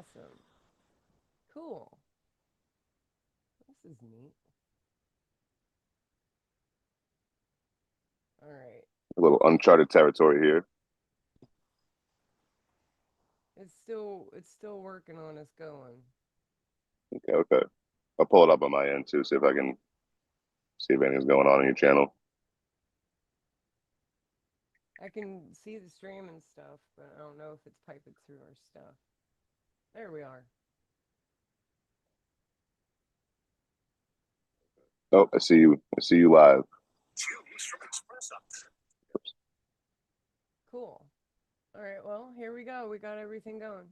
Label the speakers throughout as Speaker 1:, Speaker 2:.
Speaker 1: Awesome. Cool. This is neat. All right.
Speaker 2: A little uncharted territory here.
Speaker 1: It's still working on us going.
Speaker 2: Okay, okay. I'll pull it up on my end too, see if I can see if anything's going on in your channel.
Speaker 1: I can see the stream and stuff, but I don't know if it's piping through our stuff. There we are.
Speaker 2: Oh, I see you. I see you live.
Speaker 1: Cool. All right, well, here we go. We got everything going.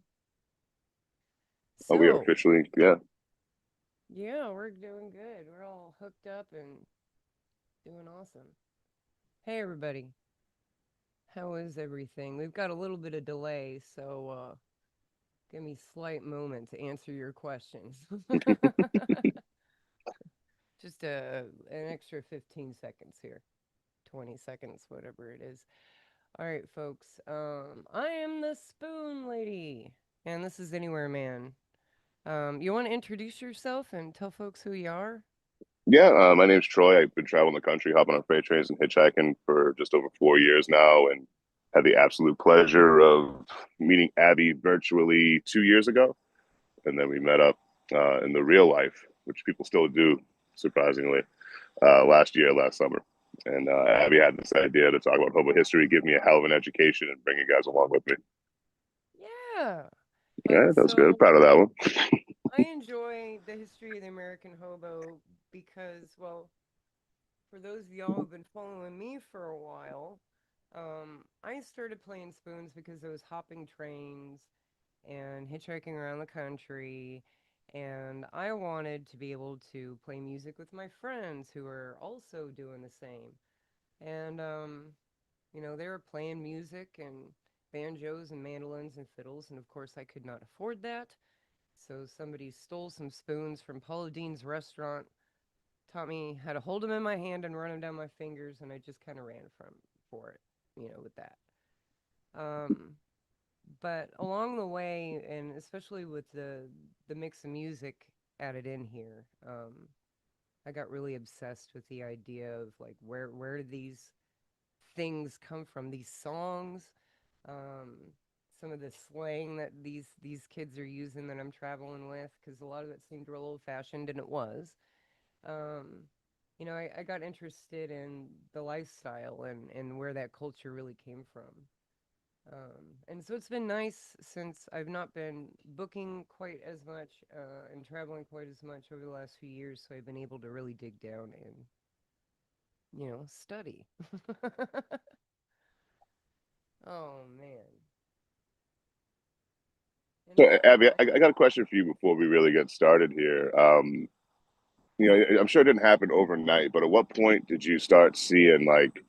Speaker 2: Oh, we are
Speaker 1: So,
Speaker 2: officially, yeah.
Speaker 1: yeah, we're doing good. We're all hooked up and doing awesome. Hey, everybody. How is everything? We've got a little bit of delay, so give me a slight moment to answer your questions. Just an extra 15 seconds here. 20 seconds, whatever it is. All right, folks. I am the Spoonlady, and this is Anywhereman. You want to introduce yourself and tell folks who you are?
Speaker 2: Yeah, my name's Troy. I've been traveling the country, hopping on freight trains and hitchhiking for just over 4 years now, and had the absolute pleasure of meeting Abby virtually 2 years ago. And then we met up in the real life, which people still do, surprisingly, last year, last summer. And Abby had this idea to talk about Hobo history, give me a hell of an education, and bring you guys along with me.
Speaker 1: Yeah.
Speaker 2: Yeah, that was good.
Speaker 1: So
Speaker 2: Proud of that one.
Speaker 1: I enjoy the history of the American hobo because, well, for those of y'all who've been following me for a while, I started playing spoons because I was hopping trains and hitchhiking around the country, and I wanted to be able to play music with my friends who are also doing the same. And they were playing music and banjos and mandolins and fiddles, and of course I could not afford that. So somebody stole some spoons from Paula Dean's restaurant, taught me how to hold them in my hand and run them down my fingers, and I just kind of ran from for it, with that. Um, but along the way, and especially with the mix of music added in here, I got really obsessed with the idea of like where these things come from, these songs, um, some of the slang that these kids are using that I'm traveling with, because a lot of it seemed real old fashioned, and it was. Um, I got interested in the lifestyle and where that culture really came from. And so it's been nice since I've not been booking quite as much and traveling quite as much over the last few years. So I've been able to really dig down and, study. Oh, man. And
Speaker 2: So,
Speaker 1: also,
Speaker 2: Abby, I got a question for you before we really get started here. I'm sure it didn't happen overnight, but at what point did you start seeing like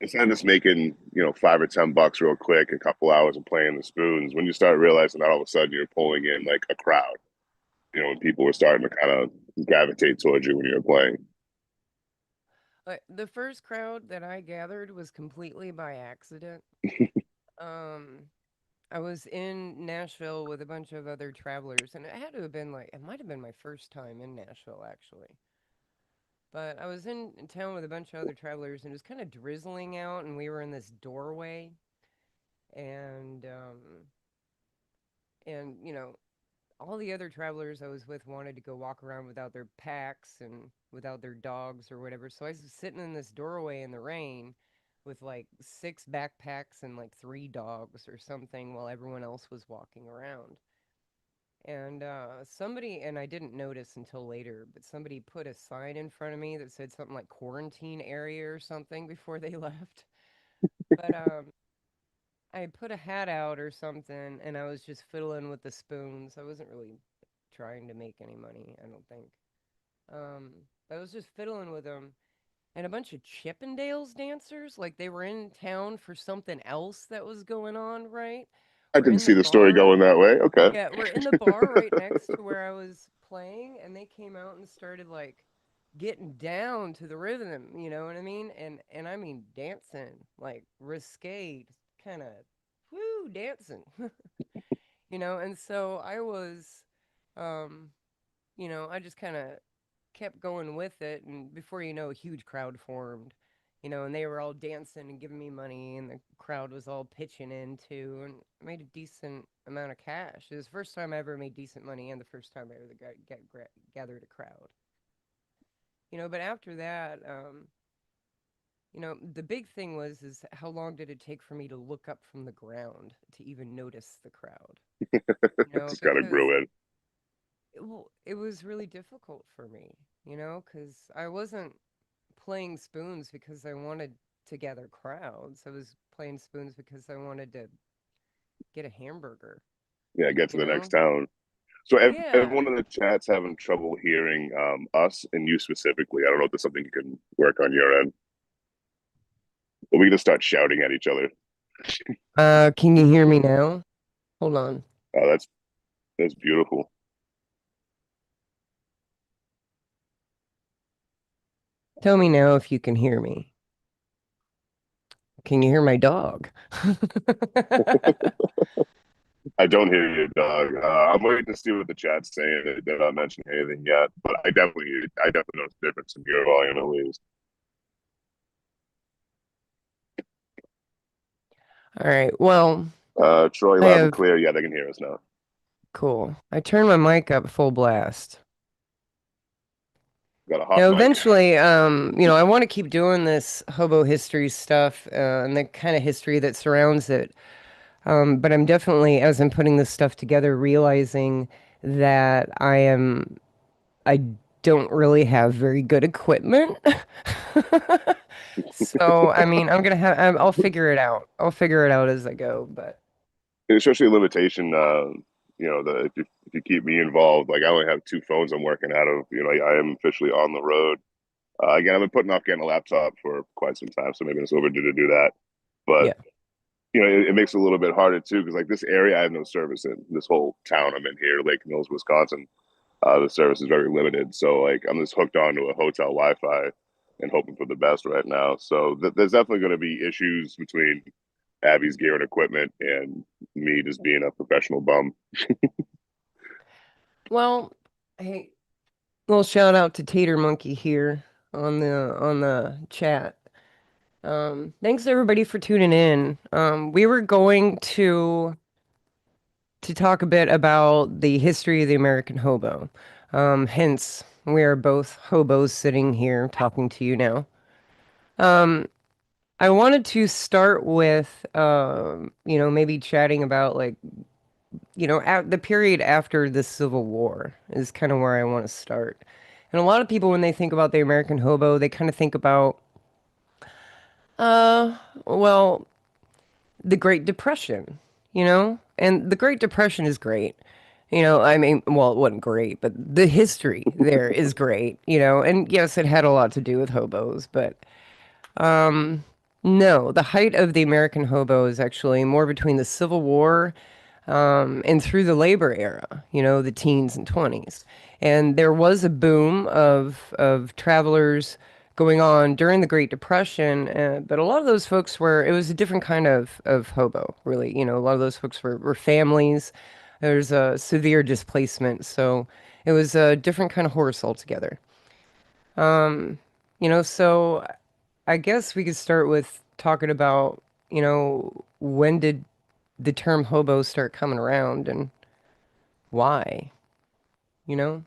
Speaker 2: instead of just making, 5 or 10 bucks real quick, a couple hours of playing the spoons, when you start realizing that all of a sudden you're pulling in like a crowd, when people were starting to kind of gravitate towards you when you were playing.
Speaker 1: the first crowd that I gathered was completely by accident. Um, I was in Nashville with a bunch of other travelers, and it had to have been like, it might have been my first time in Nashville, actually. But I was in town with a bunch of other travelers, and it was kind of drizzling out, and we were in this doorway, and, all the other travelers I was with wanted to go walk around without their packs and without their dogs or whatever. So I was sitting in this doorway in the rain with like 6 backpacks and like 3 dogs or something while everyone else was walking around. And somebody, and I didn't notice until later, but somebody put a sign in front of me that said something like quarantine area or something before they left. But I put a hat out or something, and I was just fiddling with the spoons. I wasn't really trying to make any money, I don't think. Um, I was just fiddling with them, and a bunch of Chippendales dancers, like they were in town for something else that was going on, right?
Speaker 2: I
Speaker 1: We're
Speaker 2: didn't
Speaker 1: in the
Speaker 2: see the story
Speaker 1: bar.
Speaker 2: going that way. Okay.
Speaker 1: Yeah, we're in the bar right next to where I was playing, and they came out and started like getting down to the rhythm, you know what I mean? And I mean dancing, like risque kind of woo dancing. And so I was, um, I just kind of kept going with it, and before you know, a huge crowd formed, and they were all dancing and giving me money, and the crowd was all pitching in too, and I made a decent amount of cash. It was the first time I ever made decent money, and the first time I ever gathered a crowd. But after that, the big thing was is how long did it take for me to look up from the ground to even notice the crowd?
Speaker 2: Just kind of
Speaker 1: Because
Speaker 2: grew in.
Speaker 1: it was really difficult for me, because I wasn't playing spoons because I wanted to gather crowds. I was playing spoons because I wanted to get a hamburger,
Speaker 2: Yeah, get to
Speaker 1: you
Speaker 2: the next
Speaker 1: know?
Speaker 2: town. So
Speaker 1: Yeah.
Speaker 2: everyone in the chat's having trouble hearing us and you specifically. I don't know if there's something you can work on your end, but we can just start shouting at each other.
Speaker 1: Can you hear me now? Hold on.
Speaker 2: That's beautiful.
Speaker 1: Tell me now if you can hear me. Can you hear my dog?
Speaker 2: I don't hear you, dog. I'm waiting to see what the chat's saying. They're not mentioning anything yet, but I definitely notice a difference in your volume at least.
Speaker 1: All right. Well,
Speaker 2: Troy,
Speaker 1: I
Speaker 2: loud and
Speaker 1: have
Speaker 2: clear. Yeah, they can hear us now.
Speaker 1: cool. I turned my mic up full blast.
Speaker 2: Got a hot mic.
Speaker 1: Eventually, I want to keep doing this hobo history stuff and the kind of history that surrounds it. But I'm definitely, as I'm putting this stuff together, realizing that I don't really have very good equipment. So, I mean, I'll figure it out. I'll figure it out as I go. But
Speaker 2: Especially a limitation. If you keep me involved, like I only have two phones I'm working out of. I am officially on the road. Again, I've been putting off getting a laptop for quite some time, so maybe it's overdue to do that. But
Speaker 1: yeah.
Speaker 2: it makes it a little bit harder too, because like this area I have no service in. This whole town I'm in here, Lake Mills, Wisconsin, the service is very limited. So like I'm just hooked onto a hotel Wi-Fi and hoping for the best right now. So there's definitely going to be issues between Abby's gear and equipment and me just being a professional bum.
Speaker 1: Well, hey, little shout out to Tater Monkey here on the chat. Thanks everybody for tuning in. We were going to talk a bit about the history of the American hobo. Hence, we are both hobos sitting here talking to you now. Um, I wanted to start with, maybe chatting about like, at the period after the Civil War is kind of where I want to start. And a lot of people, when they think about the American hobo, they kind of think about, uh, well, the Great Depression. And the Great Depression is great. I mean, well, it wasn't great, but the history there is great. And yes, it had a lot to do with hobos, but no, the height of the American hobo is actually more between the Civil War and through the labor era, the teens and 20s. And there was a boom of travelers going on during the Great Depression, but a lot of those folks it was a different kind of hobo, really. A lot of those folks were families. There's a severe displacement, so it was a different kind of horse altogether. So I guess we could start with talking about, when did the term hobo start coming around and why, you know?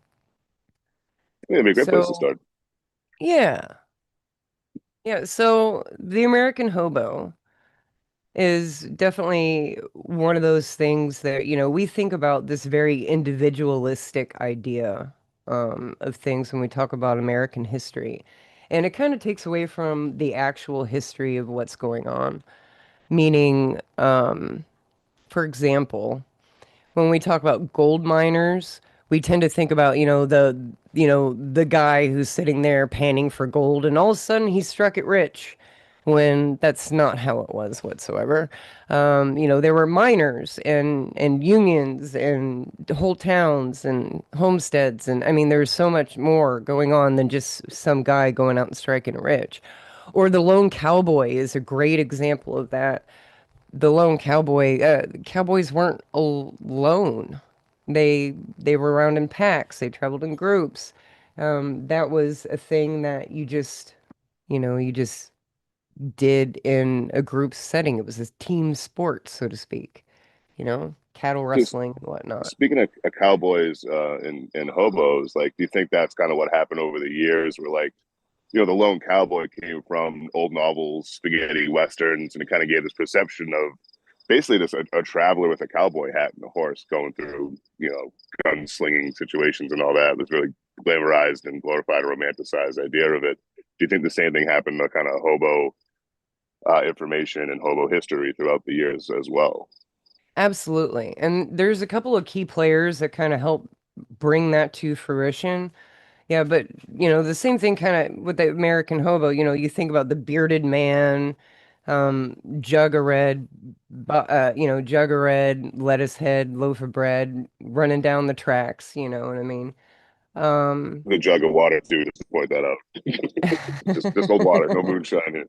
Speaker 2: Yeah, it'd be a great place to
Speaker 1: So,
Speaker 2: start.
Speaker 1: yeah. Yeah. So the American hobo is definitely one of those things that, we think about this very individualistic idea of things when we talk about American history. And it kind of takes away from the actual history of what's going on. Meaning, for example, when we talk about gold miners, we tend to think about, the guy who's sitting there panning for gold and all of a sudden he struck it rich when that's not how it was whatsoever. There were miners and unions and whole towns and homesteads. And I mean, there's so much more going on than just some guy going out and striking it rich. Or the lone cowboy is a great example of that. the lone cowboy. Cowboys weren't alone. They were around in packs. They traveled in groups. That was a thing that you just did in a group setting. It was a team sport, so to speak. Cattle
Speaker 2: Just
Speaker 1: wrestling and whatnot.
Speaker 2: speaking of cowboys and hobos, like, do you think that's kind of what happened over the years? Where like, the lone cowboy came from old novels, spaghetti westerns, and it kind of gave this perception of basically just a traveler with a cowboy hat and a horse going through, gunslinging situations and all that. It was really glamorized and glorified, romanticized idea of it. Do you think the same thing happened to kind of hobo information and hobo history throughout the years as well?
Speaker 1: Absolutely. And there's a couple of key players that kind of help bring that to fruition. Yeah, but the same thing kind of with the American hobo. You think about the bearded man, jug of red, jug of red, lettuce head, loaf of bread, running down the tracks. You know what I mean? Um,
Speaker 2: The jug of water too, just to point that out. Just old water, no moonshine here.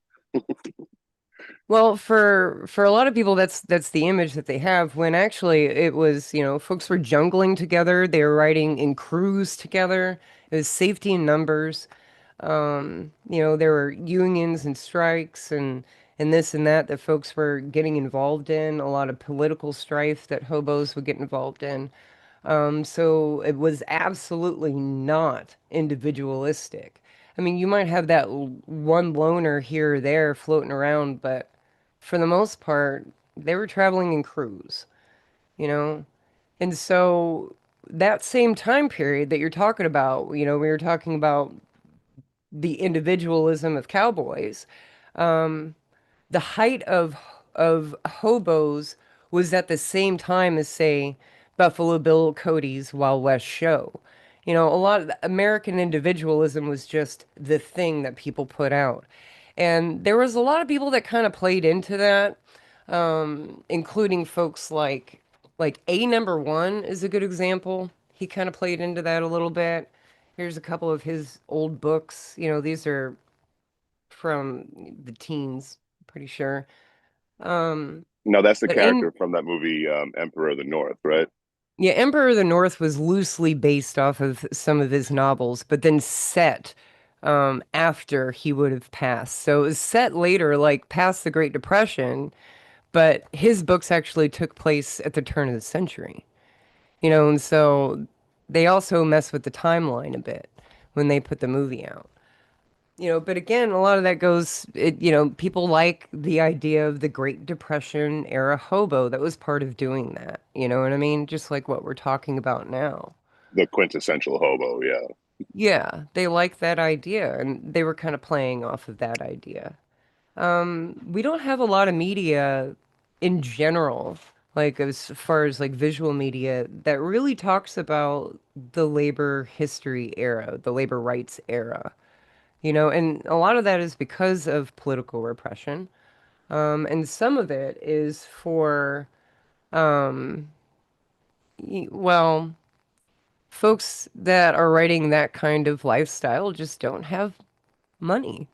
Speaker 1: Well, for a lot of people, that's the image that they have. When actually it was, folks were jungling together. They were riding in crews together. It was safety in numbers. There were unions and strikes and this and that folks were getting involved in. A lot of political strife that hobos would get involved in. So it was absolutely not individualistic. I mean, you might have that one loner here or there floating around, but for the most part, they were traveling in crews, you know? And so that same time period that you're talking about, we were talking about the individualism of cowboys. Um, the height of hobos was at the same time as, say, Buffalo Bill Cody's Wild West show. A lot of the American individualism was just the thing that people put out. And there was a lot of people that kind of played into that, including folks like A number one is a good example. He kind of played into that a little bit. Here's a couple of his old books. These are from the teens, pretty sure. Um,
Speaker 2: No, that's the
Speaker 1: but in
Speaker 2: character from that movie, Emperor of the North, right?
Speaker 1: Yeah, Emperor of the North was loosely based off of some of his novels, but then set after he would have passed. So it was set later, like past the Great Depression, but his books actually took place at the turn of the century. And so they also mess with the timeline a bit when they put the movie out. But again, a lot of that people like the idea of the Great Depression era hobo that was part of doing that. You know what I mean? Just like what we're talking about now.
Speaker 2: The quintessential hobo, yeah.
Speaker 1: Yeah, they like that idea and they were kind of playing off of that idea. We don't have a lot of media in general, like as far as like visual media that really talks about the labor history era, the labor rights era. And a lot of that is because of political repression. And some of it is for, um, well, folks that are writing that kind of lifestyle just don't have money.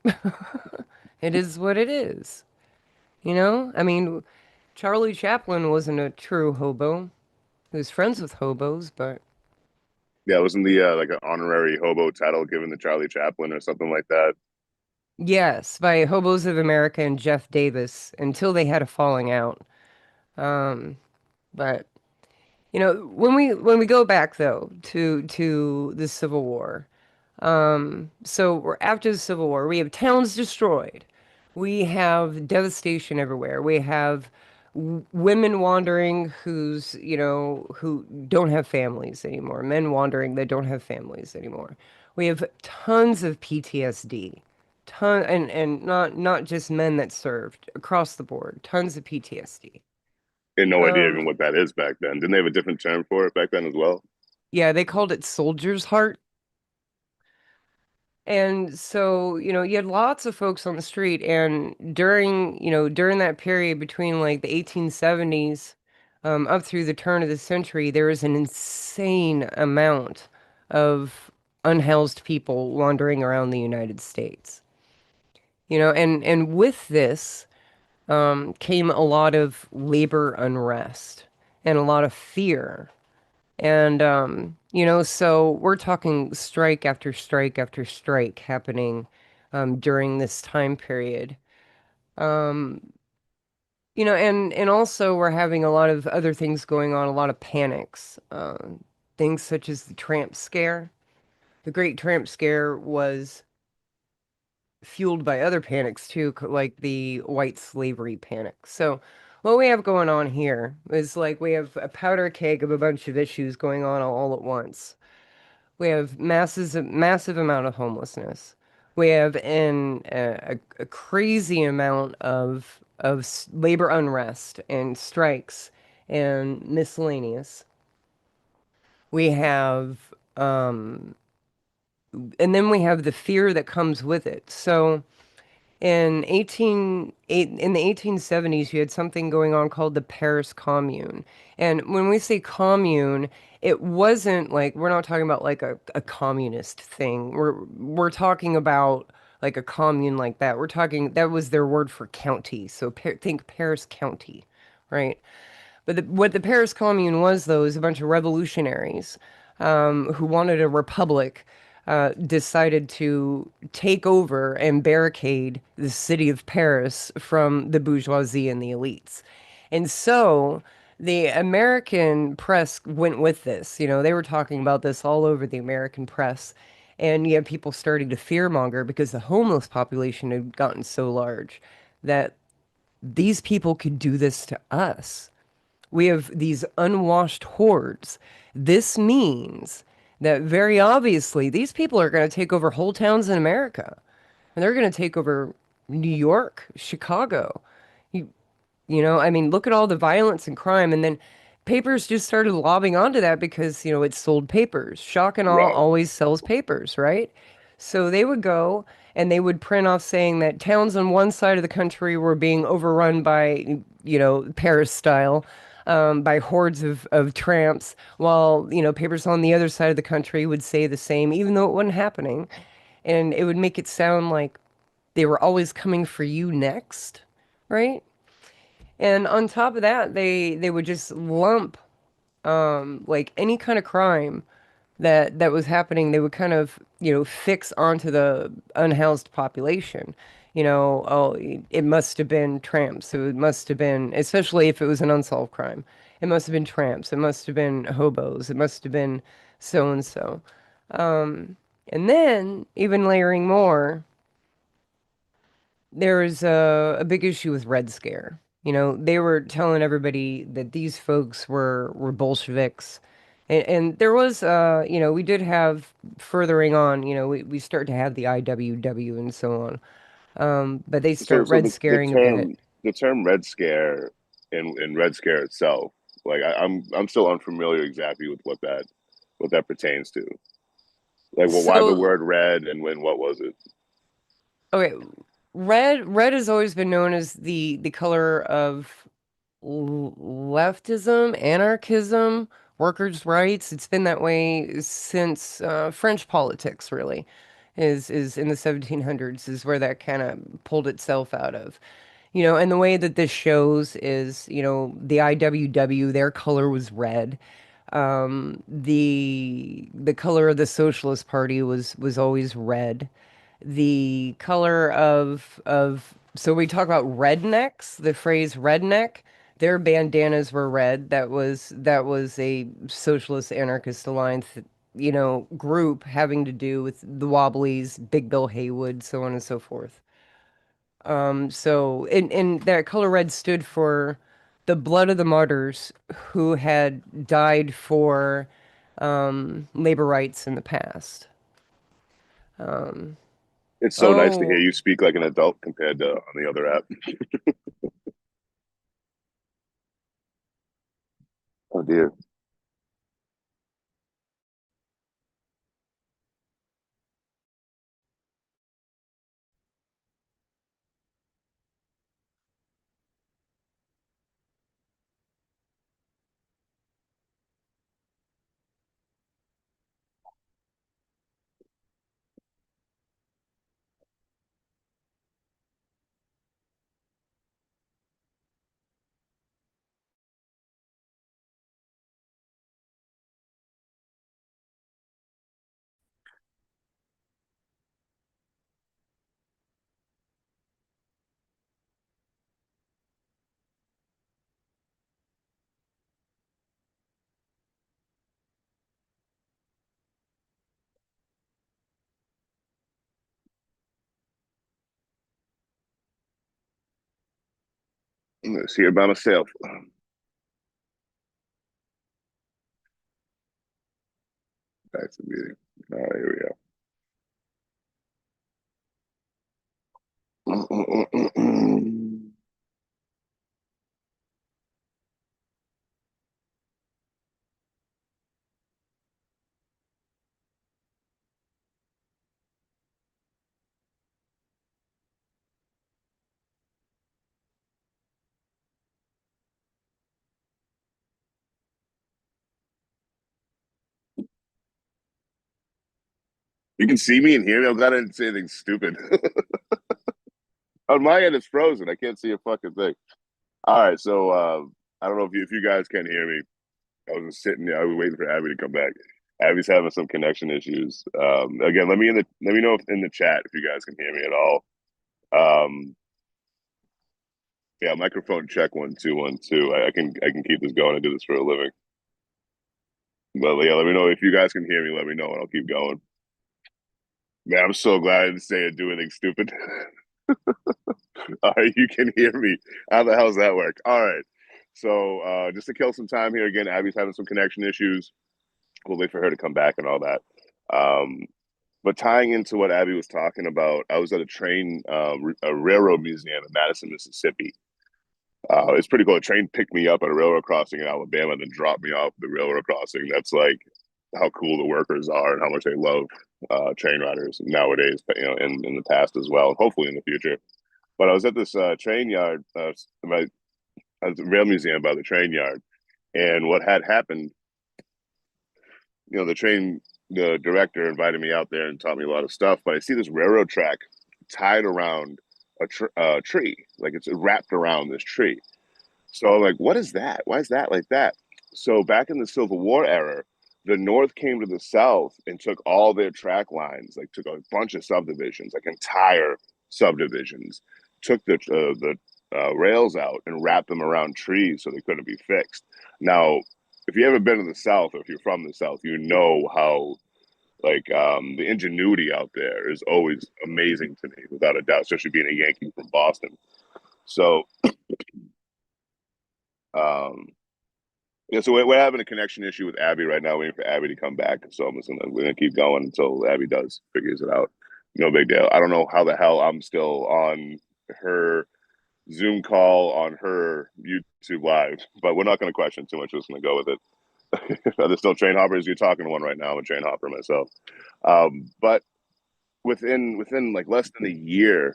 Speaker 1: It is what it is. I mean, Charlie Chaplin wasn't a true hobo. He was friends with hobos, but
Speaker 2: Yeah, wasn't the like an honorary hobo title given to Charlie Chaplin or something like that?
Speaker 1: yes, by Hobos of America and Jeff Davis until they had a falling out. Um, but when we go back though to the Civil War, so we're after the Civil War, we have towns destroyed, we have devastation everywhere, we have women wandering who don't have families anymore, men wandering that don't have families anymore. We have tons of PTSD, and not just men that served across the board, tons of PTSD.
Speaker 2: And no idea
Speaker 1: Um,
Speaker 2: even what that is back then. Didn't they have a different term for it back then as well?
Speaker 1: Yeah, they called it soldier's heart. And so, you had lots of folks on the street and during that period between like the 1870s up through the turn of the century, there was an insane amount of unhoused people wandering around the United States. And with this, came a lot of labor unrest and a lot of fear. And, so we're talking strike after strike after strike happening during this time period. Um, and also we're having a lot of other things going on, a lot of panics. Things such as the tramp scare. The Great Tramp Scare was fueled by other panics too, like the white slavery panic. So, what we have going on here is like we have a powder keg of a bunch of issues going on all at once. We have massive amount of homelessness. We have a crazy amount of labor unrest and strikes and miscellaneous. We have and then we have the fear that comes with it. So in the 1870s, you had something going on called the Paris Commune. And when we say commune, it wasn't like we're not talking about like a communist thing. We're talking about like a commune like that. We're talking that was their word for county. So think Paris County, right? But what the Paris Commune was, though, is a bunch of revolutionaries who wanted a republic, decided to take over and barricade the city of Paris from the bourgeoisie and the elites. And so the American press went with this. They were talking about this all over the American press. And you have people starting to fearmonger because the homeless population had gotten so large that these people could do this to us. We have these unwashed hordes. This means that very obviously these people are going to take over whole towns in America. And they're going to take over New York, Chicago. You, I mean, look at all the violence and crime. And then papers just started lobbing onto that because, it sold papers. Shock and Awe
Speaker 2: Right.
Speaker 1: always sells papers, right? So they would go and they would print off saying that towns on one side of the country were being overrun by, Paris style, by hordes of tramps, while, papers on the other side of the country would say the same, even though it wasn't happening. And it would make it sound like they were always coming for you next, right? And on top of that, they would just lump like any kind of crime that was happening, they would kind of, fix onto the unhoused population. Oh, it must have been tramps. So it must have been, especially if it was an unsolved crime. It must have been tramps. It must have been hobos. It must have been so and so. And then, even layering more, there's a big issue with Red Scare. They were telling everybody that these folks were Bolsheviks. And there was, we did have furthering on, we start to have the IWW and so on. But they
Speaker 2: So
Speaker 1: start
Speaker 2: so
Speaker 1: Red
Speaker 2: the
Speaker 1: Scaring a bit.
Speaker 2: term Red Scare in Red Scare itself, like I'm still unfamiliar exactly with what that pertains to. Like, well, why the
Speaker 1: So,
Speaker 2: word red and when what was it?
Speaker 1: okay, red has always been known as the color of leftism, anarchism, workers' rights. It's been that way since French politics, really, is in the 1700s, is where that kind of pulled itself out of. And the way that this shows is, the IWW, their color was red. The color of the Socialist Party was always red. The color of so we talk about rednecks, the phrase redneck, their bandanas were red. That was a socialist anarchist alliance, group having to do with the Wobblies, Big Bill Haywood, so on and so forth. And that color red stood for the blood of the martyrs who had died for labor rights in the past. Um,
Speaker 2: It's so nice to hear
Speaker 1: oh,
Speaker 2: you speak like an adult compared to on the other app. Oh dear. Let's hear by myself. Back to the meeting. All right, here we go. You can see me and hear me. I'm glad I didn't say anything stupid. On my end, it's frozen. I can't see a fucking thing. All right, so I don't know if you guys can hear me. I was just sitting there. I was waiting for Abby to come back. Abby's having some connection issues. Again, let me know if, in the chat if you guys can hear me at all. Yeah, microphone check 1 2 1 2. I can keep this going. I do this for a living. But yeah, let me know if you guys can hear me. Let me know, and I'll keep going. Man, I'm so glad I didn't say or do anything stupid. All right, you can hear me. How the hell's that work? All right. So just to kill some time here again, Abby's having some connection issues. We'll wait for her to come back and all that. Um, but tying into what Abby was talking about, I was at a railroad museum in Madison, Mississippi. It's pretty cool. A train picked me up at a railroad crossing in Alabama, and then dropped me off the railroad crossing. That's like how cool the workers are and how much they love train riders nowadays. In the past as well, and hopefully in the future. But I was at this train yard, at the rail museum by the train yard, and what had happened, the director invited me out there and taught me a lot of stuff. But I see this railroad track tied around a tree, like it's wrapped around this tree. So I'm like, what is that? Why is that like that? So back in the Civil War era, the North came to the South and took all their track lines, like took a bunch of subdivisions, like entire subdivisions, took the rails out and wrapped them around trees so they couldn't be fixed. Now, if you ever been to the South or if you're from the South, you know how the ingenuity out there is always amazing to me, without a doubt, especially being a Yankee from Boston. So um, yeah, so we're having a connection issue with Abby right now, waiting for Abby to come back. So we're gonna keep going until Abby figures it out. No big deal. I don't know how the hell I'm still on her Zoom call on her YouTube live, but we're not gonna question too much. We're just gonna go with it. Are there still train hoppers? You're talking to one right now. I'm a train hopper myself. But within like less than a year,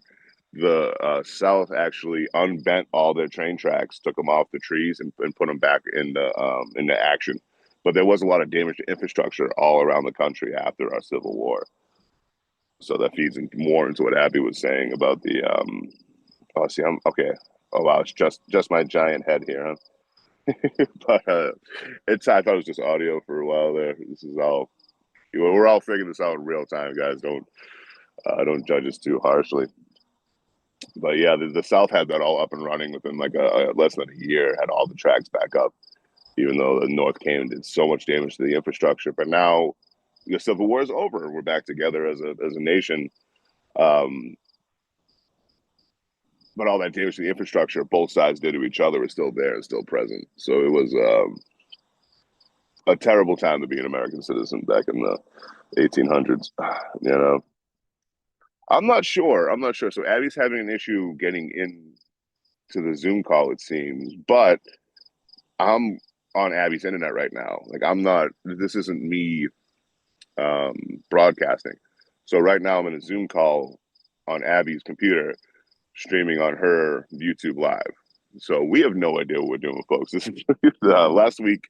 Speaker 2: the South actually unbent all their train tracks, took them off the trees, and put them back into action. But there was a lot of damage to infrastructure all around the country after our Civil War. So that feeds more into what Abby was saying about the. Oh, see, I'm okay. Oh wow, it's just my giant head here, huh? But it's I thought it was just audio for a while there. This is all we're all figuring this out in real time, guys. Don't judge us too harshly. But yeah, the South had that all up and running within like a less than a year. Had all the tracks back up, even though the North came and did so much damage to the infrastructure. But now the Civil War is over. We're back together as a nation. Um, but all that damage to the infrastructure both sides did to each other is still there and still present. So it was a terrible time to be an American citizen back in the 1800s. You know, I'm not sure. I'm not sure. So Abby's having an issue getting in to the Zoom call, it seems, but I'm on Abby's internet right now. Like I'm not. This isn't me um, broadcasting. So right now I'm in a Zoom call on Abby's computer, streaming on her YouTube live. So we have no idea what we're doing, folks. This is, last week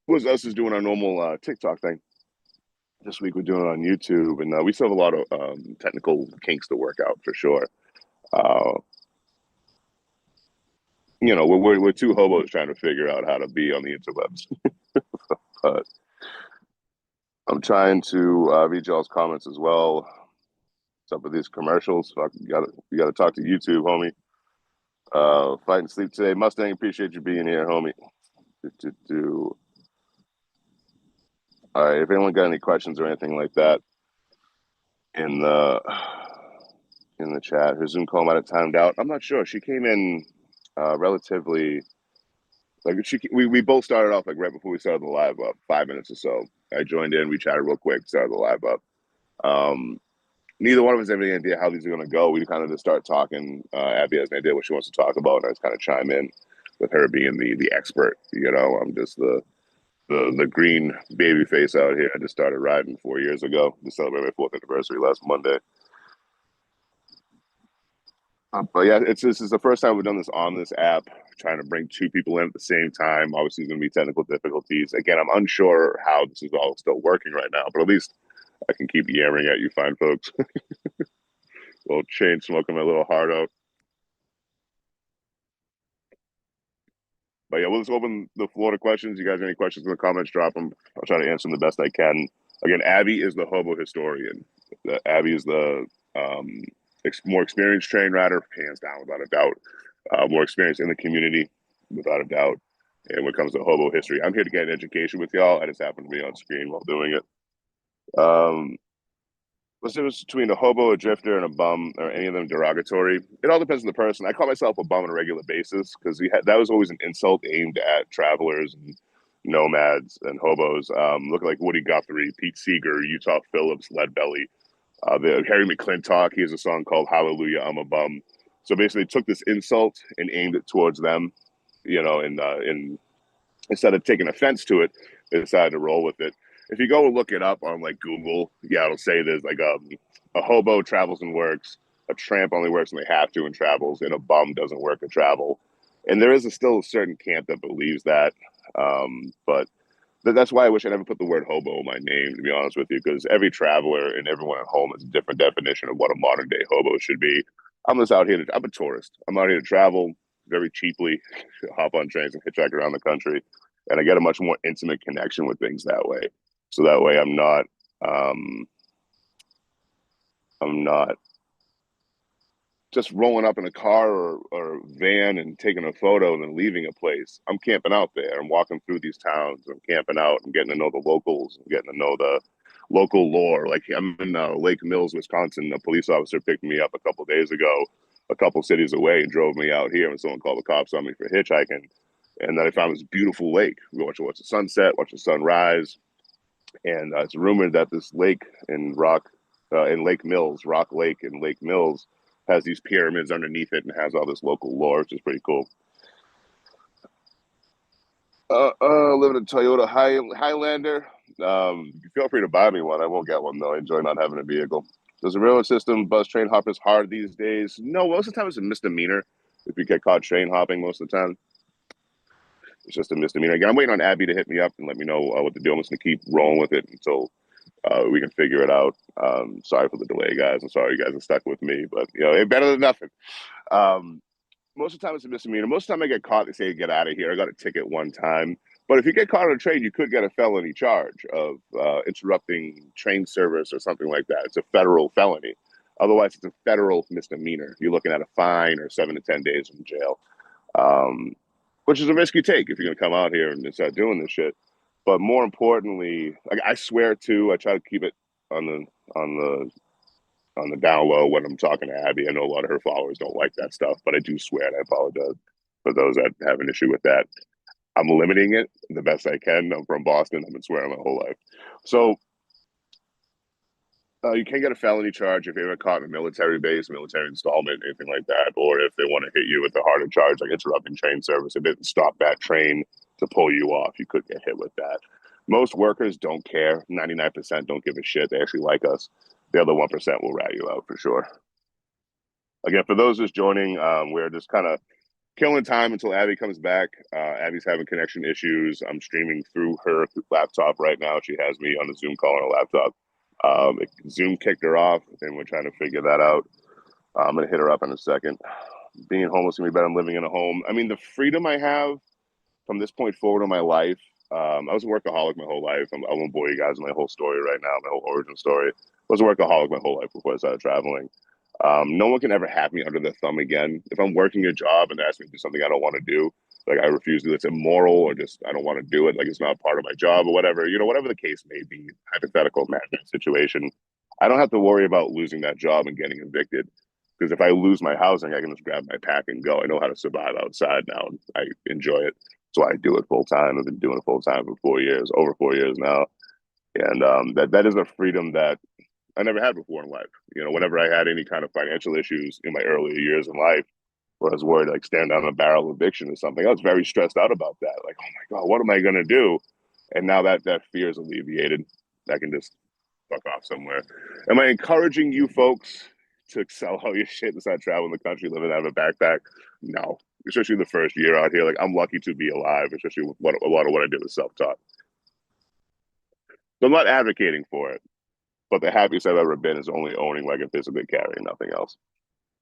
Speaker 2: was us just doing our normal TikTok thing. This week we're doing it on YouTube, and we still have a lot of technical kinks to work out for sure. Uh, we're two hobos trying to figure out how to be on the interwebs. But I'm trying to read y'all's comments as well. What's up with these commercials? Fuck, you gotta talk to YouTube, homie. Fight and sleep today. Mustang, appreciate you being here, homie. Do. All right, if anyone got any questions or anything like that in the chat, her Zoom call might have timed out. I'm not sure. She came in. relatively like we both started off like right before we started the live up, 5 minutes or so. I joined in, we chatted real quick, started the live up. Neither one of us have any idea how these are going to go. We kind of just start talking. Abby has an idea what she wants to talk about, and I just kind of chime in with her being the expert. You know, I'm just the green baby face out here. I just started riding 4 years ago to celebrate my fourth anniversary last Monday. But yeah, this is the first time we've done this on this app, trying to bring two people in at the same time. Obviously, there's going to be technical difficulties. Again, I'm unsure how this is all still working right now, but at least I can keep yammering at you fine folks. Little chain smoking my little heart out. But yeah, we'll just open the floor to questions. You guys have any questions in the comments, drop them. I'll try to answer them the best I can. Again, Abby is the hobo historian. Abby is the more experienced train rider, hands down, without a doubt. More experience in the community, without a doubt. And when it comes to hobo history, I'm here to get an education with y'all. I just happen to be on screen while doing it. What's the difference between a hobo, a drifter, and a bum? Or any of them derogatory? It all depends on the person. I call myself a bum on a regular basis because that was always an insult aimed at travelers and nomads and hobos. Looking like Woody Guthrie, Pete Seeger, Utah Phillips, Leadbelly, the Harry McClintock. He has a song called "Hallelujah, I'm a Bum." So basically, took this insult and aimed it towards them. You know, and instead of taking offense to it, they decided to roll with it. If you go and look it up on like Google, yeah, it'll say there's like a hobo travels and works, a tramp only works when they have to and travels, and a bum doesn't work or travel. And there is still a certain camp that believes that. But that's why I wish I never put the word hobo in my name, to be honest with you, because every traveler and everyone at home has a different definition of what a modern day hobo should be. I'm just out here I'm a tourist. I'm out here to travel very cheaply, hop on trains and hitchhike around the country. And I get a much more intimate connection with things that way. So that way um, I'm not just rolling up in a car or van and taking a photo and then leaving a place. I'm camping out there. I'm walking through these towns. I'm camping out and getting to know the locals and getting to know the local lore. Like I'm in Lake Mills, Wisconsin. A police officer picked me up a couple of days ago, a couple cities away, and drove me out here. And someone called the cops on me for hitchhiking. And then I found this beautiful lake. We watch the sunset, watch the sunrise. And it's rumored that this lake in Lake Mills, Rock Lake in Lake Mills, has these pyramids underneath it and has all this local lore, which is pretty cool. Living in a Toyota Highlander. Feel free to buy me one. I won't get one though. I enjoy not having a vehicle. Does the railroad system bus train hoppers hard these days? No, most of the time it's a misdemeanor. If you get caught train hopping, most of the time it's just a misdemeanor. Again, I'm waiting on Abby to hit me up and let me know what to do. I'm just gonna keep rolling with it until we can figure it out. Sorry for the delay, guys. I'm sorry you guys are stuck with me, but you know, it's better than nothing. Um, most of the time it's a misdemeanor. Most of the time I get caught, they say get out of here. I got a ticket one time. But if you get caught on a train, you could get a felony charge of interrupting train service or something like that. It's a federal felony. Otherwise, it's a federal misdemeanor. You're looking at a fine or 7 to 10 days in jail, um, which is a risk you take if you're going to come out here and start doing this shit. But more importantly, like I swear to, I try to keep it on the on the on the down low when I'm talking to Abby. I know a lot of her followers don't like that stuff, but I do swear, and I apologize for those that have an issue with that. I'm limiting it the best I can. I'm from Boston. I've been swearing my whole life. So you can get a felony charge if you're ever caught in a military base, military installment, anything like that, or if they want to hit you with a harder charge like interrupting train service. If they didn't stop that train to pull you off, you could get hit with that. Most workers don't care. 99% don't give a shit. They actually like us. The other 1% will rat you out for sure. Again, for those just joining, we're just kind of killing time until Abby comes back. Abby's having connection issues. I'm streaming through her laptop right now. She has me on a Zoom call on her laptop. Zoom kicked her off, and we're trying to figure that out. I'm gonna hit her up in a second. Being homeless can be better than living in a home. I mean, the freedom I have from this point forward in my life. I was a workaholic my whole life. I won't bore you guys with my whole story right now, my whole origin story. I was a workaholic my whole life before I started traveling. No one can ever have me under their thumb again. If I'm working a job and they ask me to do something I don't want to do, like I refuse to, it's immoral or just I don't want to do it, like it's not part of my job or whatever, whatever the case may be, hypothetical management situation. I don't have to worry about losing that job and getting evicted. Because if I lose my housing, I can just grab my pack and go. I know how to survive outside now. And I enjoy it. That's why I do it full time. I've been doing it full time for 4 years, over 4 years now. And that is a freedom that I never had before in life. Whenever I had any kind of financial issues in my earlier years in life, where I was worried like staring down a barrel of eviction or something, I was very stressed out about that. Like, oh my God, what am I gonna do? And now that fear is alleviated, I can just fuck off somewhere. Am I encouraging you folks to sell all your shit and start traveling the country, living out of a backpack? No, especially the first year out here. Like, I'm lucky to be alive, especially with a lot of what I did was self-taught. So I'm not advocating for it, but the happiest I've ever been is only owning like a physical carry and nothing else.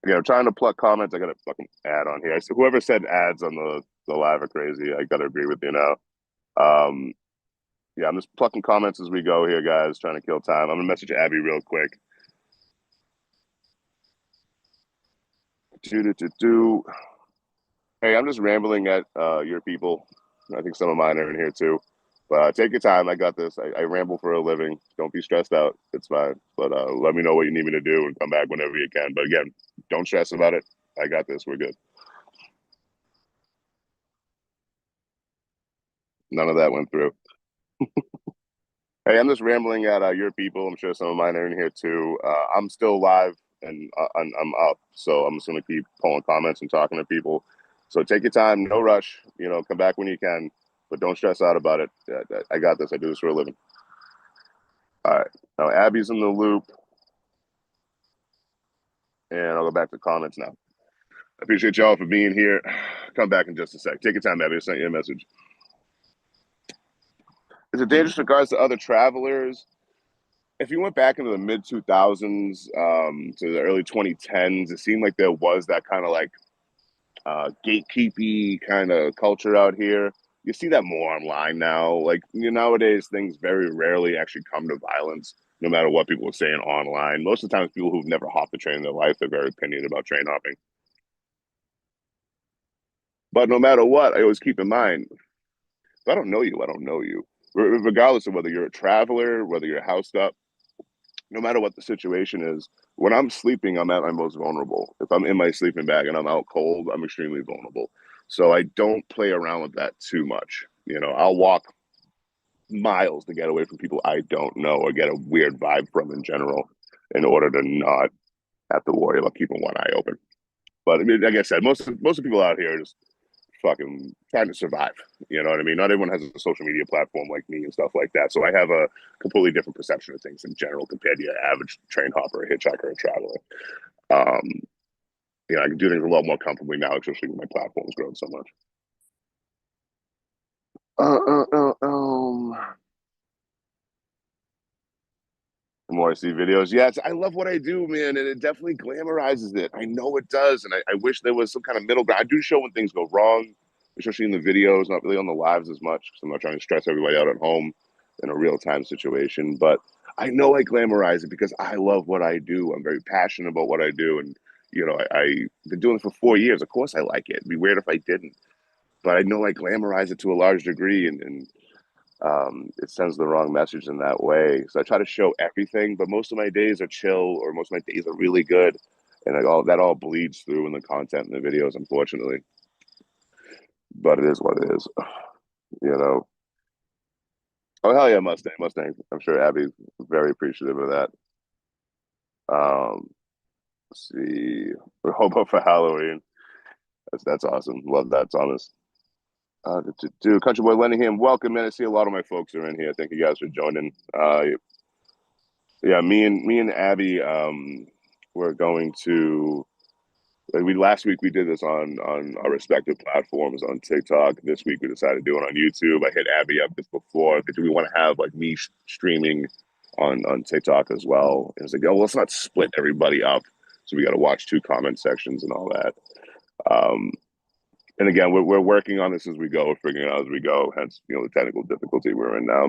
Speaker 2: Again, I'm trying to pluck comments. I got a fucking ad on here. Whoever said ads on the live are crazy. I gotta agree with you now. Um, yeah, I'm just plucking comments as we go here, guys. Trying to kill time. I'm gonna message Abby real quick. Do. Hey, I'm just rambling at your people. I think some of mine are in here too. But take your time. I got this. I ramble for a living. Don't be stressed out. It's fine. But let me know what you need me to do and come back whenever you can. But again, don't stress about it. I got this. We're good. None of that went through. Hey, I'm just rambling at your people. I'm sure some of mine are in here too. I'm still live and I'm up. So I'm just going to keep pulling comments and talking to people. So take your time. No rush. Come back when you can. But don't stress out about it. I got this. I do this for a living. All right. Now, Abby's in the loop. And I'll go back to comments now. I appreciate y'all for being here. Come back in just a sec. Take your time, Abby. I sent you a message. Is it dangerous in regards to other travelers? If you went back into the mid 2000s to the early 2010s, it seemed like there was that kind of like gatekeepy kind of culture out here. You see that more online now. Like nowadays, things very rarely actually come to violence, no matter what people are saying online. Most of the time, people who've never hopped a train in their life, they're very opinionated about train hopping. But no matter what, I always keep in mind, if I don't know you, I don't know you. Regardless of whether you're a traveler, whether you're housed up, no matter what the situation is, when I'm sleeping, I'm at my most vulnerable. If I'm in my sleeping bag and I'm out cold, I'm extremely vulnerable. So I don't play around with that too much. I'll walk miles to get away from people I don't know or get a weird vibe from in general in order to not have to worry about keeping one eye open. But I mean, like I said, most of the people out here are just fucking trying to survive. You know what I mean? Not everyone has a social media platform like me and stuff like that. So I have a completely different perception of things in general compared to your average train hopper, a hitchhiker, a traveler. Um, I can do things a lot more comfortably now, especially when my platform's grown so much. Uh, uh, uh, um, the more I see videos, yes, I love what I do, man, and it definitely glamorizes it. I know it does, and I wish there was some kind of middle ground. I do show when things go wrong, especially in the videos, not really on the lives as much, because I'm not trying to stress everybody out at home in a real time situation. But I know I glamorize it because I love what I do. I'm very passionate about what I do, and I've been doing it for 4 years. Of course, I like it. It'd be weird if I didn't, but I know I glamorize it to a large degree, and it sends the wrong message in that way. So I try to show everything, but most of my days are chill, or most of my days are really good, and all bleeds through in the content and the videos, unfortunately. But it is what it is, you know. Oh hell yeah, Mustang, Mustang! I'm sure Abby's very appreciative of that. Let's see, we're Hobo for Halloween. That's awesome. Love that, Thomas. Country Boy Lenningham, welcome, man. I see a lot of my folks are in here. Thank you guys for joining. Yeah, me and Abby, we're going to. Like we last week we did this on our respective platforms on TikTok. This week we decided to do it on YouTube. I hit Abby up this before because we want to have like me streaming on TikTok as well. And it's like, oh, well, let's not split everybody up. So we got to watch two comment sections and all that. Um, and again, we're working on this as we go, figuring it out as we go. Hence, the technical difficulty we're in now.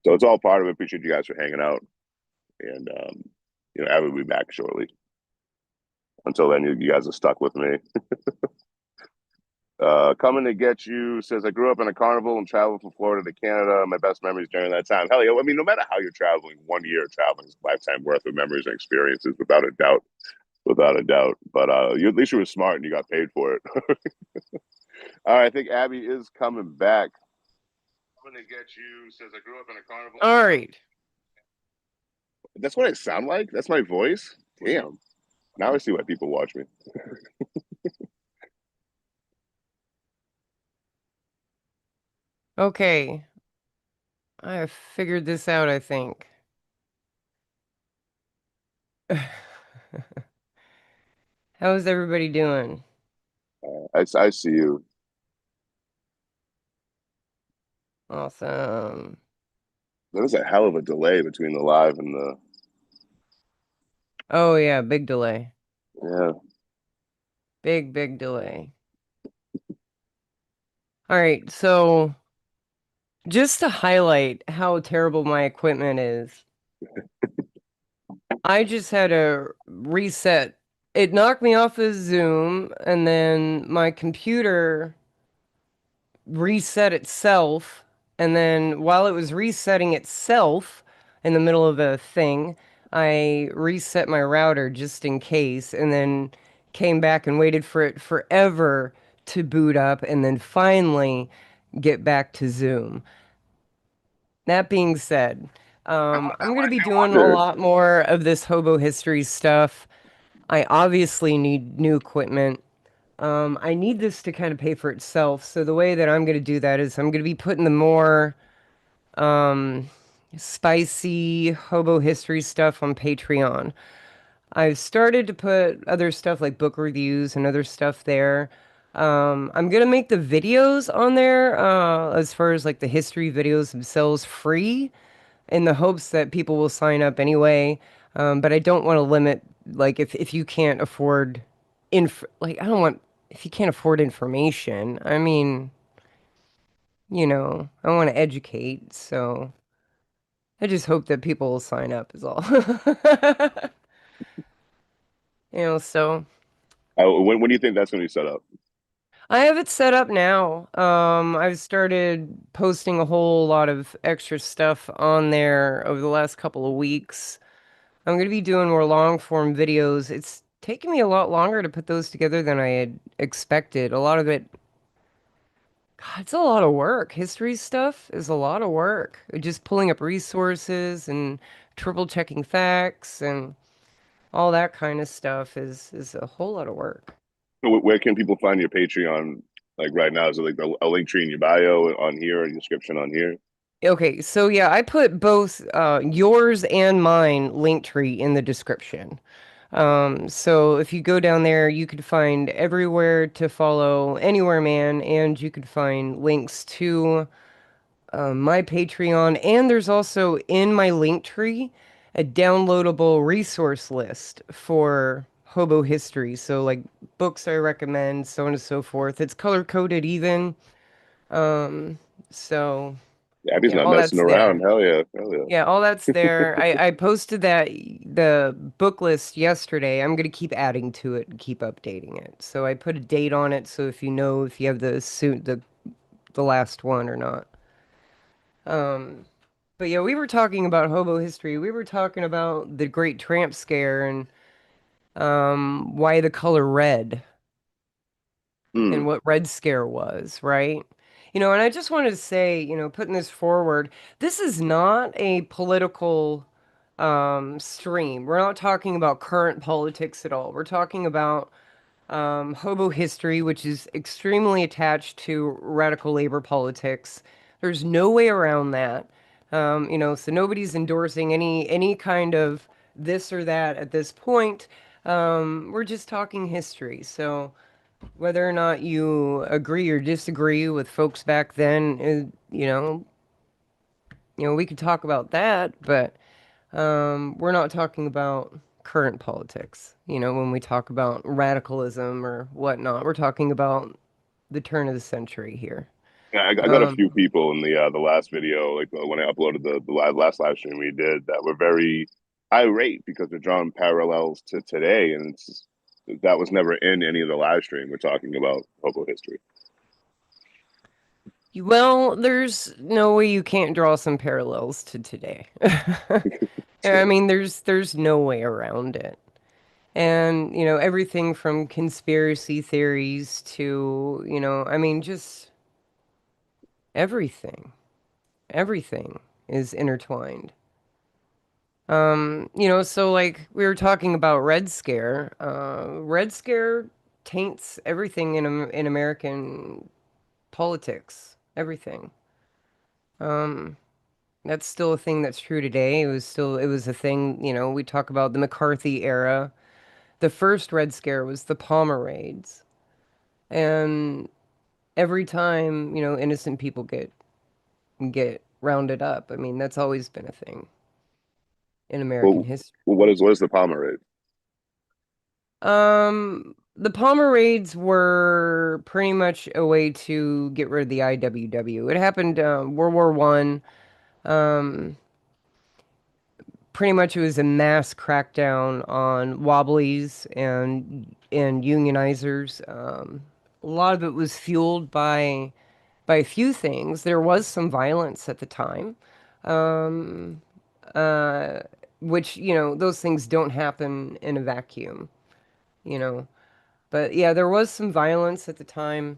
Speaker 2: So it's all part of it. Appreciate you guys for hanging out, and Abby will be back shortly. Until then, you guys are stuck with me. Coming to get you says I grew up in a carnival and traveled from Florida to Canada. My best memories during that time. Hell yeah! I mean, no matter how you're traveling, 1 year of traveling is a lifetime worth of memories and experiences, without a doubt, without a doubt. But at least you were smart and you got paid for it. All right, I think Abby is coming back. Coming to get you says I grew up in a carnival.
Speaker 1: All right.
Speaker 2: That's what I sound like. That's my voice. Damn. Now I see why people watch me.
Speaker 1: Okay. I have figured this out, I think. How's everybody doing?
Speaker 2: I see you.
Speaker 1: Awesome.
Speaker 2: There's a hell of a delay between the live and the
Speaker 1: Oh yeah, big delay.
Speaker 2: yeah.
Speaker 1: Big delay. All right, so just to highlight how terrible my equipment is, I just had to reset. It knocked me off of Zoom, and then my computer reset itself. And then while it was resetting itself in the middle of a thing, I reset my router just in case, and then came back and waited for it forever to boot up, and then finally get back to Zoom. That being said, I'm going to be doing a
Speaker 2: Wonder.
Speaker 1: lot more of this Hobo history stuff. I obviously need new equipment. I need this to kind of pay for itself. So the way that I'm going to do that is I'm going to be putting the more um, spicy Hobo history stuff on Patreon. I've started to put other stuff like book reviews and other stuff there. I'm gonna make the videos on there, as far as like the history videos themselves, free in the hopes that people will sign up anyway. But I don't want to limit, like, if you can't afford like, I don't want, if you can't afford information, I mean, I want to educate, so I just hope that people will sign up is all. So
Speaker 2: When do you think that's going to be set up?
Speaker 1: I have it set up now. I've started posting a whole lot of extra stuff on there over the last couple of weeks. I'm going to be doing more long form videos. It's taken me a lot longer to put those together than I had expected. A lot of it, God, it's a lot of work. History stuff is a lot of work. Just pulling up resources and triple checking facts and all that kind of stuff is a whole lot of work.
Speaker 2: Where can people find your Patreon? Like right now, is it like a link tree in your bio on here, a description on here?
Speaker 1: Okay, so yeah, I put both yours and mine link tree in the description. So if you go down there, you could find everywhere to follow Anywhereman, and you could find links to my Patreon, and there's also in my link tree a downloadable resource list for Hobo history. So like books I recommend, so on and so forth. It's color coded even. So
Speaker 2: Abby's
Speaker 1: yeah,
Speaker 2: not
Speaker 1: all
Speaker 2: messing
Speaker 1: that's
Speaker 2: around.
Speaker 1: there.
Speaker 2: Hell yeah, hell yeah.
Speaker 1: Yeah, all that's there. I posted the book list yesterday. I'm gonna keep adding to it and keep updating it. So I put a date on it, so if you know if you have the last one or not. But yeah, we were talking about hobo history. We were talking about the Great Tramp Scare and why the color red and
Speaker 2: Hmm.
Speaker 1: what Red Scare was, right? And I just wanted to say, putting this forward, this is not a political stream. We're not talking about current politics at all. We're talking about hobo history, which is extremely attached to radical labor politics. There's no way around that. So nobody's endorsing any kind of this or that at this point. We're just talking history. So whether or not you agree or disagree with folks back then, we could talk about that, but we're not talking about current politics. When we talk about radicalism or whatnot, we're talking about the turn of the century here.
Speaker 2: Yeah, I got a few
Speaker 1: Um,
Speaker 2: people in the last video, like when I uploaded the last live stream we did, that were very irate because they're drawing parallels to today, and that was never in any of the live stream. We're talking about hobo history.
Speaker 1: Well, there's no way you can't draw some parallels to today. I
Speaker 2: True.
Speaker 1: mean, there's no way around it. And, everything from conspiracy theories to, I mean, just everything. Everything is intertwined. So like we were talking about Red Scare. Red Scare taints everything in American politics. Everything. Um, that's still a thing that's true today. It was a thing, we talk about the McCarthy era. The first Red Scare was the Palmer raids. And every time, innocent people get rounded up. I mean, that's always been a thing in American
Speaker 2: Well,
Speaker 1: history.
Speaker 2: what is the Pomerade?
Speaker 1: The Palmer raids were pretty much a way to get rid of the IWW. It happened World War One. Um, Pretty much it was a mass crackdown on wobblies and unionizers. A lot of it was fueled by a few things. There was some violence at the time, um, uh, which those things don't happen in a vacuum. You know, but yeah, there was some violence at the time.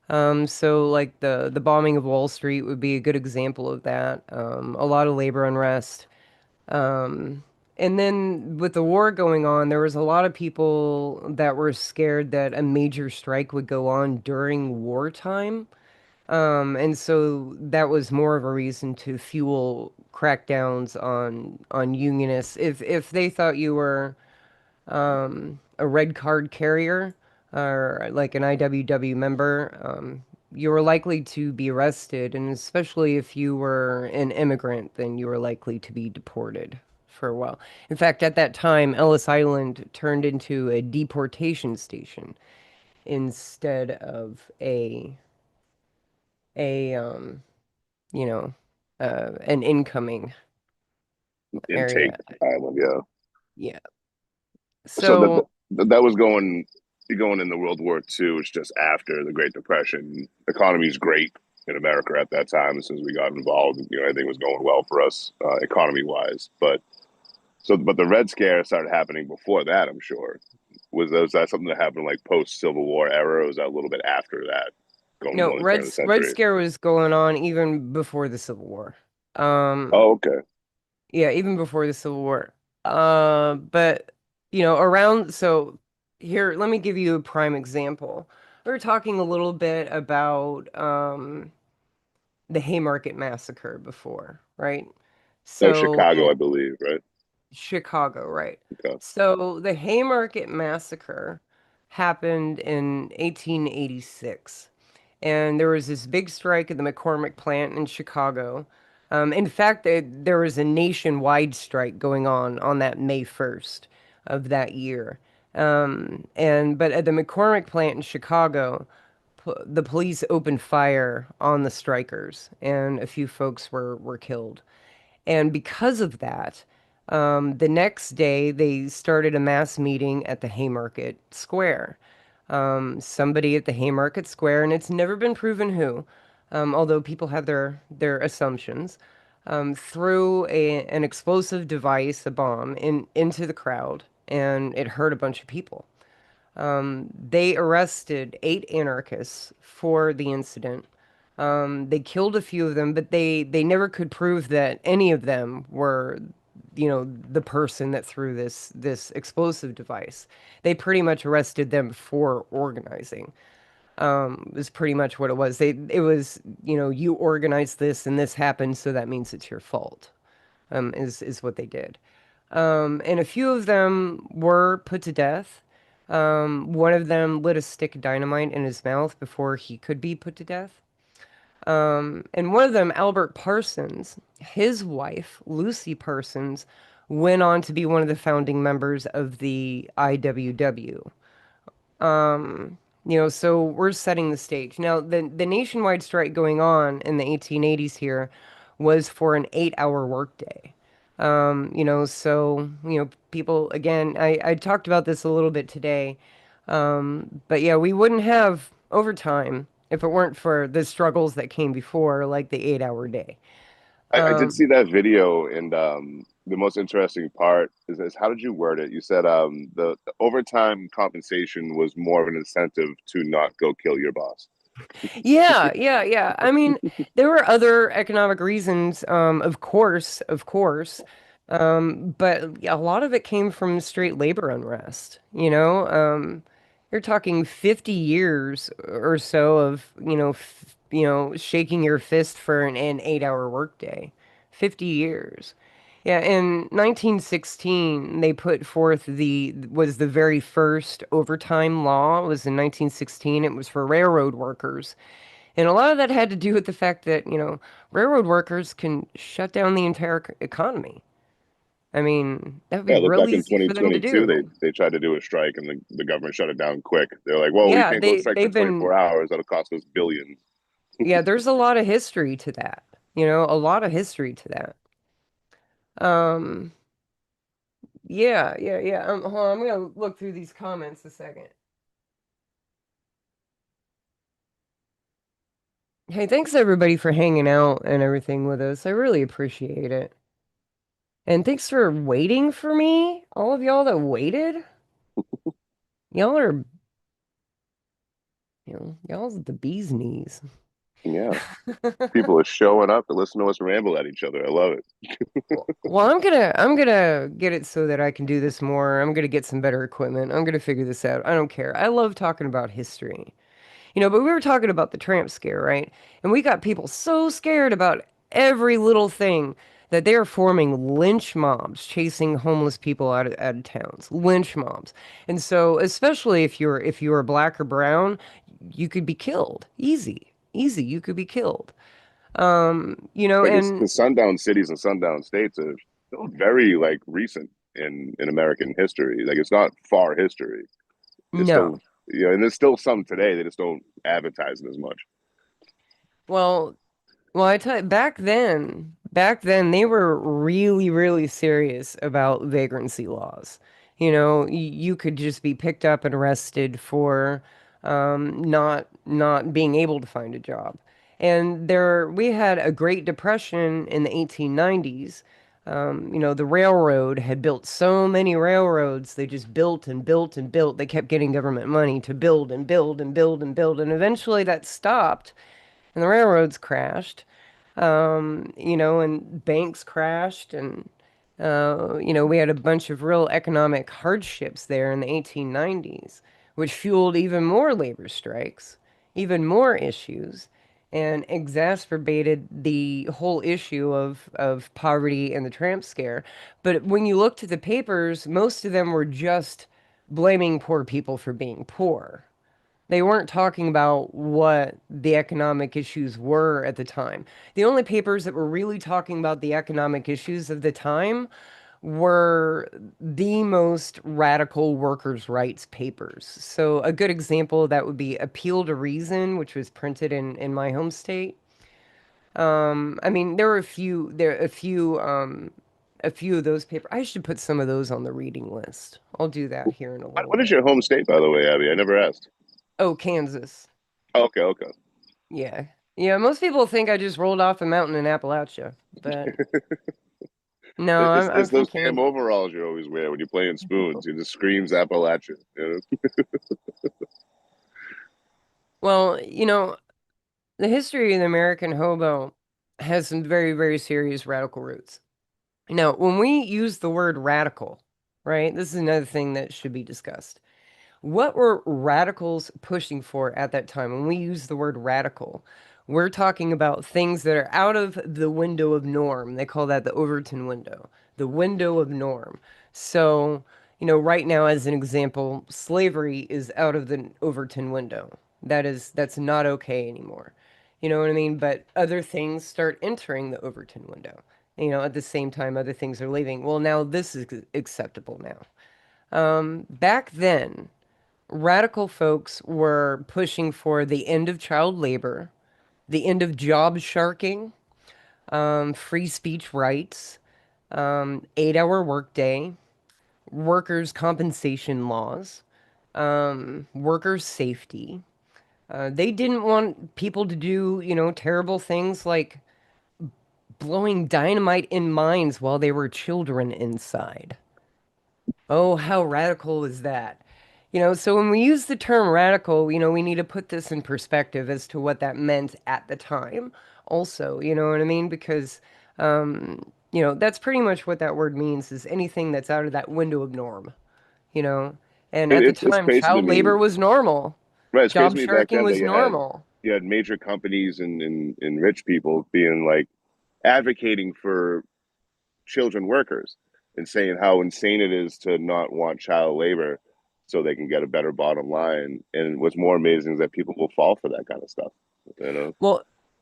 Speaker 1: So like the bombing of Wall Street would be a good example of that. A lot of labor unrest. Um, and then with the war going on, there was a lot of people that were scared that a major strike would go on during wartime. And so that was more of a reason to fuel crackdowns on unionists. If they thought you were a red card carrier or like an IWW member, you were likely to be arrested, and especially if you were an immigrant, then you were likely to be deported for a while. In fact, at that time, Ellis Island turned into a deportation station instead of a you know, an incoming
Speaker 2: Intake
Speaker 1: area.
Speaker 2: Island, yeah.
Speaker 1: Yeah.
Speaker 2: So
Speaker 1: So
Speaker 2: that was going in the World War II. It's just after the Great Depression. Economy's great in America at that time. As soon as we got involved, everything was going well for us economy wise. But the Red Scare started happening before that. I'm sure. Was that something that happened like post Civil War era? Or was that a little bit after that,
Speaker 1: no,
Speaker 2: going to turn of the
Speaker 1: Red
Speaker 2: century?
Speaker 1: Scare was going on even before the Civil War.
Speaker 2: Oh, okay.
Speaker 1: Yeah, even before the Civil War. But around so here, let me give you a prime example. We were talking a little bit about the Haymarket Massacre before, right?
Speaker 2: That was
Speaker 1: So
Speaker 2: Chicago, I believe, right?
Speaker 1: Chicago, right?
Speaker 2: Okay.
Speaker 1: So the Haymarket Massacre happened in 1886. And there was this big strike at the McCormick plant in Chicago. In fact, there was a nationwide strike going on that May 1st of that year. But at the McCormick plant in Chicago, the police opened fire on the strikers, and a few folks were killed. And because of that, the next day they started a mass meeting at the Haymarket Square. Somebody at the Haymarket Square, and it's never been proven who, although people have their assumptions, threw an explosive device, a bomb, into the crowd, and it hurt a bunch of people. They arrested 8 anarchists for the incident. They killed a few of them, but they never could prove that any of them were, the person that threw this explosive device. They pretty much arrested them for organizing. Is pretty much what it was. It was, you organized this and this happened, so that means it's your fault. Is what they did. And a few of them were put to death. One of them lit a stick of dynamite in his mouth before he could be put to death. And one of them, Albert Parsons, his wife, Lucy Parsons, went on to be one of the founding members of the IWW. So we're setting the stage. Now, the nationwide strike going on in the 1880s here was for an 8-hour workday. People, again, I talked about this a little bit today. But yeah, we wouldn't have overtime if it weren't for the struggles that came before, like the 8 hour day.
Speaker 2: I did
Speaker 1: Um,
Speaker 2: see that video, and the most interesting part is how did you word it? You said the overtime compensation was more of an incentive to not go kill your boss.
Speaker 1: Yeah, yeah, yeah. I mean, there were other economic reasons, of course, but a lot of it came from straight labor unrest. You're talking 50 years or so of, shaking your fist for an 8 hour workday. 50 years. Yeah, in 1916, they put forth was the very first overtime law. It was in 1916. It was for railroad workers. And a lot of that had to do with the fact that, railroad workers can shut down the entire economy. I mean, that would be
Speaker 2: Yeah, look
Speaker 1: real
Speaker 2: back in
Speaker 1: easy for them to
Speaker 2: 2022,
Speaker 1: do.
Speaker 2: they tried to do a strike, and the government shut it down quick. They're like, "Well, we
Speaker 1: Yeah,
Speaker 2: can't go
Speaker 1: they
Speaker 2: strike for
Speaker 1: they've been
Speaker 2: 24 hours. That'll cost us billions."
Speaker 1: yeah, there's a lot of history to that. A lot of history to that. Um, yeah, yeah, yeah. Hold on, I'm gonna look through these comments a second. Hey, thanks everybody for hanging out and everything with us. I really appreciate it. And thanks for waiting for me, all of y'all that waited. Y'all are, y'all's the bee's knees.
Speaker 2: Yeah, people are showing up to listen to us ramble at each other. I love it.
Speaker 1: Well, I'm gonna get it so that I can do this more. I'm gonna get some better equipment. I'm gonna figure this out. I don't care. I love talking about history. But we were talking about the tramp scare, right? And we got people so scared about every little thing that they are forming lynch mobs chasing homeless people out of towns. Lynch mobs. And so, especially if you're black or brown, you could be killed. Easy. Easy, you could be killed.
Speaker 2: Like it's
Speaker 1: And
Speaker 2: the sundown cities and sundown states are still very like recent in American history. Like it's not far history. It's
Speaker 1: no.
Speaker 2: still and there's still some today. They just don't advertise it as much.
Speaker 1: Well, Well, I tell you, back then they were really, really serious about vagrancy laws. You could just be picked up and arrested for not being able to find a job. And we had a Great Depression in the 1890s. The railroad had built so many railroads. They just built and built and built. They kept getting government money to build and build and build and build. And eventually that stopped and the railroads crashed, and banks crashed, and we had a bunch of real economic hardships there in the 1890s, which fueled even more labor strikes, even more issues, and exacerbated the whole issue of poverty and the tramp scare. But when you looked at the papers, most of them were just blaming poor people for being poor. They weren't talking about what the economic issues were at the time. The only papers that were really talking about the economic issues of the time were the most radical workers' rights papers. So a good example of that would be Appeal to Reason, which was printed in my home state. I mean, a few of those papers. I should put some of those on the reading list. I'll do that here in a little
Speaker 2: What is
Speaker 1: bit.
Speaker 2: your home state, by the way, Abby? I never asked.
Speaker 1: Oh, Kansas.
Speaker 2: Oh, okay, okay.
Speaker 1: Yeah. Yeah, most people think I just rolled off a mountain in Appalachia, but no, I'm
Speaker 2: It's
Speaker 1: from
Speaker 2: those damn
Speaker 1: Kansas.
Speaker 2: overalls you always wear when you're playing spoons. It just screams Appalachia.
Speaker 1: Well, the history of the American hobo has some very, very serious radical roots. Now, when we use the word radical, right, this is another thing that should be discussed. What were radicals pushing for at that time? When we use the word radical, we're talking about things that are out of the window of norm. They call that the Overton window, the window of norm. So, right now, as an example, slavery is out of the Overton window. That's not okay anymore. You know what I mean? But other things start entering the Overton window. At the same time, other things are leaving. Well, now this is acceptable now. Back then, radical folks were pushing for the end of child labor, the end of job sharking, free speech rights, 8 hour workday, workers' compensation laws, workers' safety. They didn't want people to do, terrible things like blowing dynamite in mines while they were children inside. Oh, how radical is that? So when we use the term radical, we need to put this in perspective as to what that meant at the time. Also, you know what I mean? Because, that's pretty much what that word means is anything that's out of that window of norm, you know? And at the
Speaker 2: It's
Speaker 1: time,
Speaker 2: crazy to
Speaker 1: child labor
Speaker 2: me,
Speaker 1: was normal.
Speaker 2: right? It's crazy
Speaker 1: Job
Speaker 2: to me back
Speaker 1: sharking
Speaker 2: then that
Speaker 1: was normal.
Speaker 2: you had major companies and rich people being like advocating for children workers and saying how insane it is to not want child labor so they can get a better bottom line. And what's more amazing is that people will fall for that kind of stuff, you know?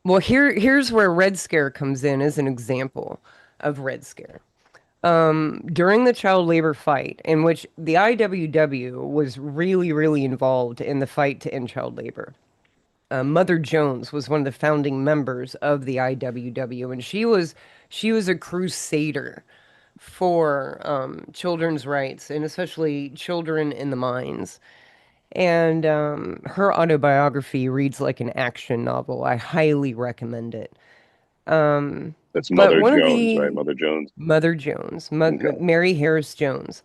Speaker 1: Well, here's where Red Scare comes in as an example of Red Scare. During the child labor fight, in which the IWW was really, really involved in the fight to end child labor. Mother Jones was one of the founding members of the IWW, and she was a crusader for children's rights, and especially children in the mines. And her autobiography reads like an action novel. I highly recommend it.
Speaker 2: That's
Speaker 1: But
Speaker 2: Mother
Speaker 1: one of
Speaker 2: Jones, right?
Speaker 1: the
Speaker 2: Mother Jones.
Speaker 1: Mother Jones,
Speaker 2: Okay.
Speaker 1: Mary Harris Jones.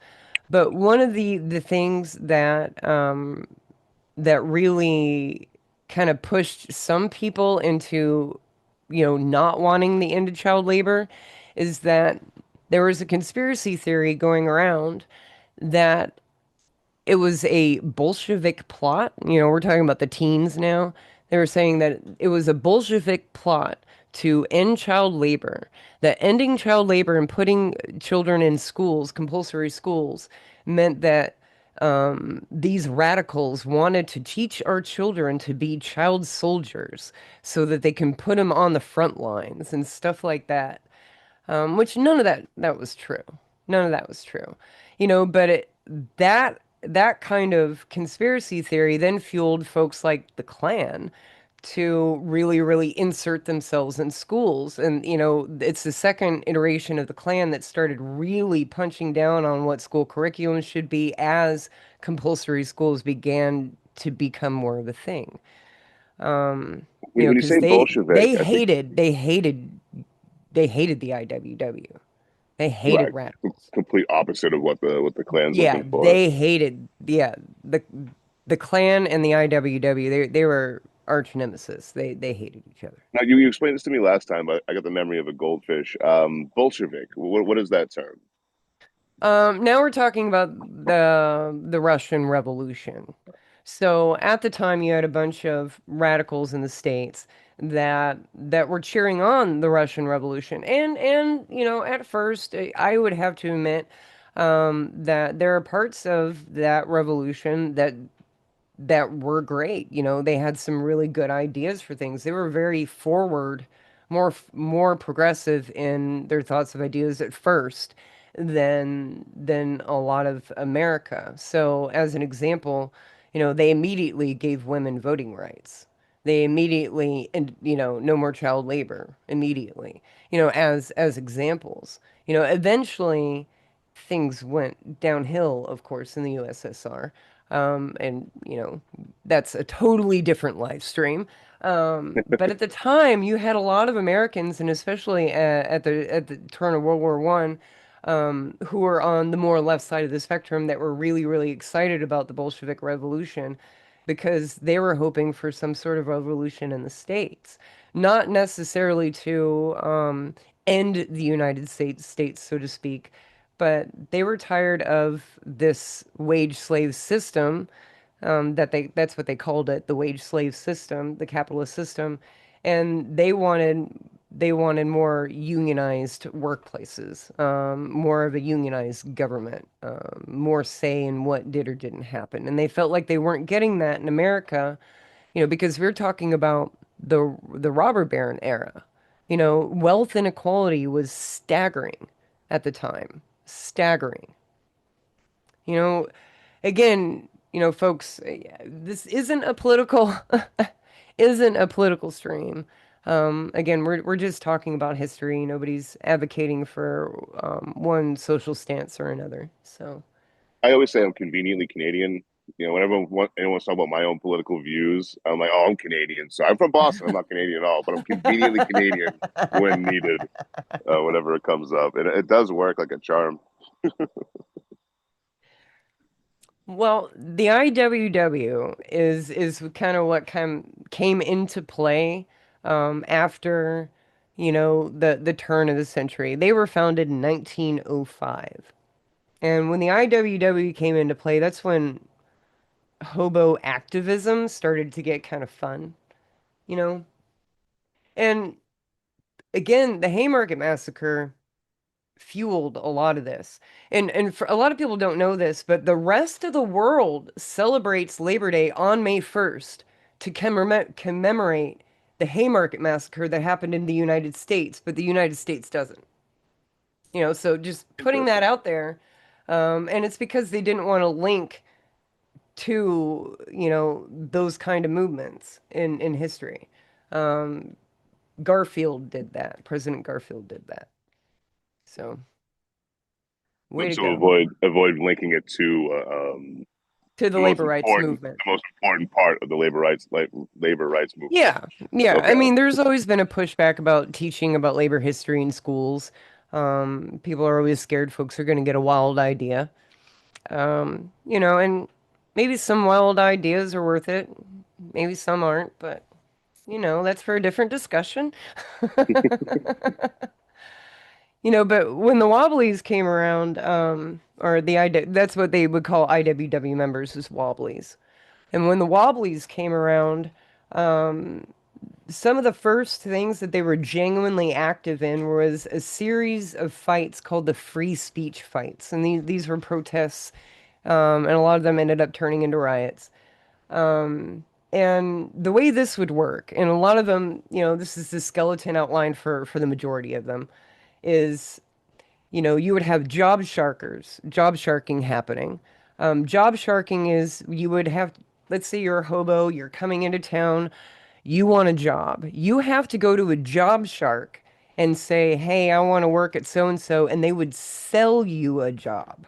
Speaker 1: But one of the things that really kind of pushed some people into, not wanting the end of child labor is that there was a conspiracy theory going around that it was a Bolshevik plot. We're talking about the teens now. They were saying that it was a Bolshevik plot to end child labor, that ending child labor and putting children in schools, compulsory schools, meant that these radicals wanted to teach our children to be child soldiers so that they can put them on the front lines and stuff like that. Which none of that was true. None of that was true. But that kind of conspiracy theory then fueled folks like the Klan to really, really insert themselves in schools. And, it's the second iteration of the Klan that started really punching down on what school curriculum should be as compulsory schools began to become more of a thing.
Speaker 2: When you
Speaker 1: Because
Speaker 2: say
Speaker 1: they
Speaker 2: Bolshevik,
Speaker 1: they
Speaker 2: I think,
Speaker 1: hated they hated they hated the IWW. They hated
Speaker 2: right,
Speaker 1: radicals.
Speaker 2: complete opposite of what the Klan's
Speaker 1: Yeah,
Speaker 2: looking for.
Speaker 1: the Klan and the IWW. They were arch nemesis. They hated each other.
Speaker 2: Now, you explained this to me last time, but I got the memory of a goldfish. Bolshevik, what is that term?
Speaker 1: Now we're talking about the Russian Revolution. So at the time, you had a bunch of radicals in the States that were cheering on the Russian Revolution, and at first, I would have to admit that there are parts of that revolution that were great. They had some really good ideas for things. They were very forward, more progressive in their thoughts of ideas at first than a lot of America. So, as an example, they immediately gave women voting rights. They immediately, and no more child labor immediately. As examples. Eventually things went downhill, of course, in the USSR. And that's a totally different live stream. But at the time, you had a lot of Americans, and especially at the turn of World War One, who were on the more left side of the spectrum that were really, really excited about the Bolshevik Revolution because they were hoping for some sort of revolution in the States, not necessarily to end the United States, so to speak, but they were tired of this wage slave system. That's what they called it, the wage slave system, the capitalist system, and they wanted more unionized workplaces, more of a unionized government, more say in what did or didn't happen. And they felt like they weren't getting that in America, because we're talking about the robber baron era. Wealth inequality was staggering at the time. Staggering. You know, Again, folks, this isn't a political stream. Again, we're just talking about history. Nobody's advocating for one social stance or another. So,
Speaker 2: I always say I'm conveniently Canadian. Whenever anyone's talking about my own political views, I'm like, oh, I'm Canadian. So I'm from Boston. I'm not Canadian at all, but I'm conveniently Canadian when needed, whenever it comes up. And it does work like a charm.
Speaker 1: Well, the IWW is kind of what came into play after, the turn of the century. They were founded in 1905. And when the IWW came into play, that's when hobo activism started to get kind of fun, you know? And again, the Haymarket Massacre fueled a lot of this. And for a lot of people don't know this, but the rest of the world celebrates Labor Day on May 1st to commemorate the Haymarket Massacre that happened in the United States, but the United States doesn't. So just putting that
Speaker 2: Interesting.
Speaker 1: out there. And it's because they didn't want to link to, those kind of movements in history. Um, Garfield did that. President Garfield did that. So, way to
Speaker 2: So
Speaker 1: go.
Speaker 2: avoid linking it to
Speaker 1: To the labor rights movement.
Speaker 2: the most important part of the labor rights movement.
Speaker 1: Yeah, yeah. I
Speaker 2: Okay.
Speaker 1: mean, there's always been a pushback about teaching about labor history in schools. People are always scared folks are going to get a wild idea. And maybe some wild ideas are worth it. Maybe some aren't, but that's for a different discussion. But when the Wobblies came around, or that's what they would call IWW members is Wobblies. And when the Wobblies came around, some of the first things that they were genuinely active in was a series of fights called the free speech fights. And these were protests, and a lot of them ended up turning into riots. And the way this would work, and a lot of them, this is the skeleton outline for the majority of them, is you would have job sharking happening. Job sharking is you would have, let's say you're a hobo, you're coming into town, you want a job. You have to go to a job shark and say, hey, I want to work at so and so, and they would sell you a job.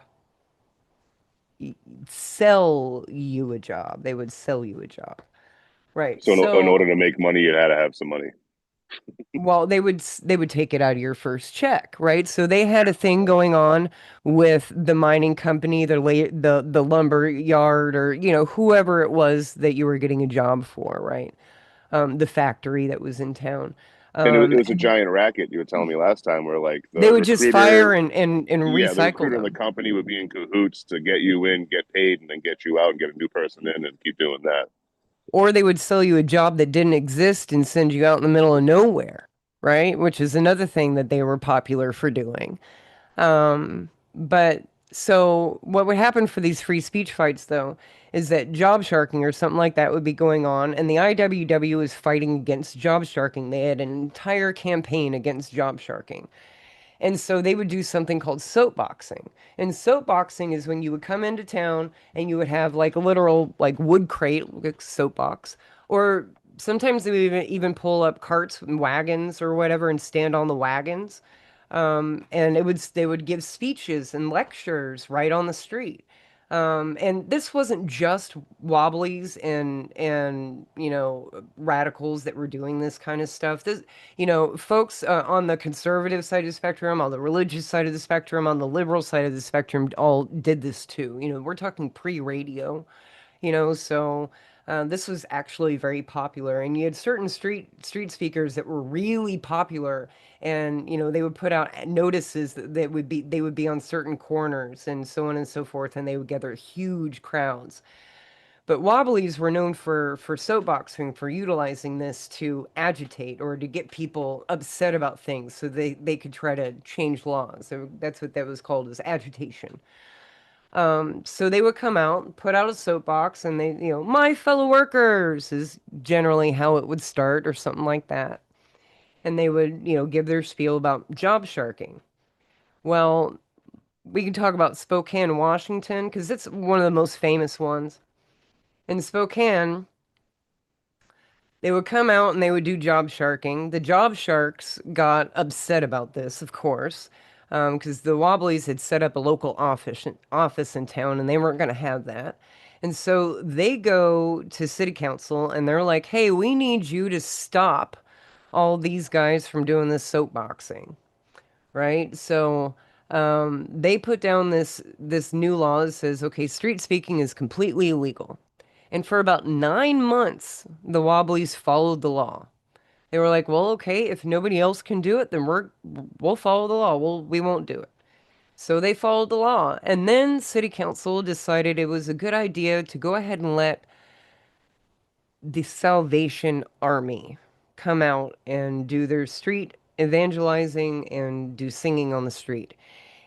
Speaker 1: Sell you a job. They would sell you a job. Right.
Speaker 2: So in
Speaker 1: So
Speaker 2: order to make money, you had to have some money.
Speaker 1: well, they would take it out of your first check, right? So they had a thing going on with the mining company, the lumber yard, or whoever it was that you were getting a job for, right? The factory that was in town.
Speaker 2: And it was a
Speaker 1: And
Speaker 2: giant racket. You were telling me last time, where like
Speaker 1: they
Speaker 2: the
Speaker 1: would just fire
Speaker 2: recruiter,
Speaker 1: and
Speaker 2: yeah, the
Speaker 1: recycle
Speaker 2: recruiter and the
Speaker 1: them.
Speaker 2: company would be in cahoots to get you in, get paid, and then get you out and get a new person in, and keep doing that.
Speaker 1: Or they would sell you a job that didn't exist and send you out in the middle of nowhere, right? Which is another thing that they were popular for doing. But so what would happen for these free speech fights, though, is that job sharking or something like that would be going on, and the IWW is fighting against job sharking. They had an entire campaign against job sharking. And so they would do something called soapboxing. And soapboxing is when you would come into town and you would have like a literal like wood crate, like soapbox, or sometimes they would even pull up carts and wagons or whatever and stand on the wagons. And they would give speeches and lectures right on the street. And this wasn't just wobblies and radicals that were doing this kind of stuff. This folks on the conservative side of the spectrum, on the religious side of the spectrum, on the liberal side of the spectrum, all did this too. We're talking pre-radio, so this was actually very popular, and you had certain street speakers that were really popular, and they would put out notices that they would be on certain corners and so on and so forth, and they would gather huge crowds. But Wobblies were known for soapboxing, for utilizing this to agitate or to get people upset about things, so they could try to change laws. So that's what that was called, as agitation. So they would come out, put out a soapbox, and my fellow workers is generally how it would start or something like that. And they would, give their spiel about job sharking. Well, we can talk about Spokane, Washington, because it's one of the most famous ones. In Spokane, they would come out and they would do job sharking. The job sharks got upset about this, of course, because the Wobblies had set up a local office in town and they weren't going to have that. And so they go to city council and they're like, hey, we need you to stop all these guys from doing this soapboxing, right? So they put down this new law that says, okay, street speaking is completely illegal. And for about 9 months, the Wobblies followed the law. They were like, well, okay, if nobody else can do it, then we'll follow the law. We won't do it. So they followed the law. And then city council decided it was a good idea to go ahead and let the Salvation Army come out and do their street evangelizing and do singing on the street.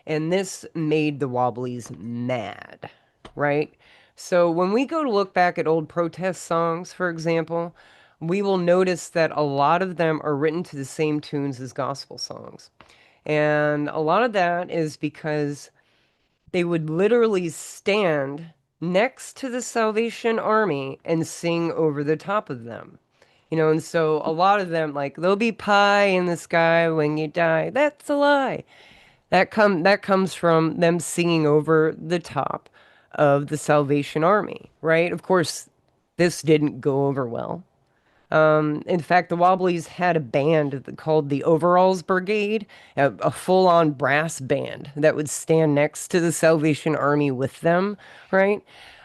Speaker 1: And this made the Wobblies mad, right? So when we go to look back at old protest songs, for example, we will notice that a lot of them are written to the same tunes as gospel songs. And a lot of that is because they would literally stand next to the Salvation Army and sing over the top of them. And so a lot of them, like, there'll be pie in the sky when you die. That's a lie. That comes from them singing over the top of the Salvation Army, right? Of course, this didn't go over well. In fact, the Wobblies had a band called the Overalls Brigade, a full-on brass band that would stand next to the Salvation Army with them, right?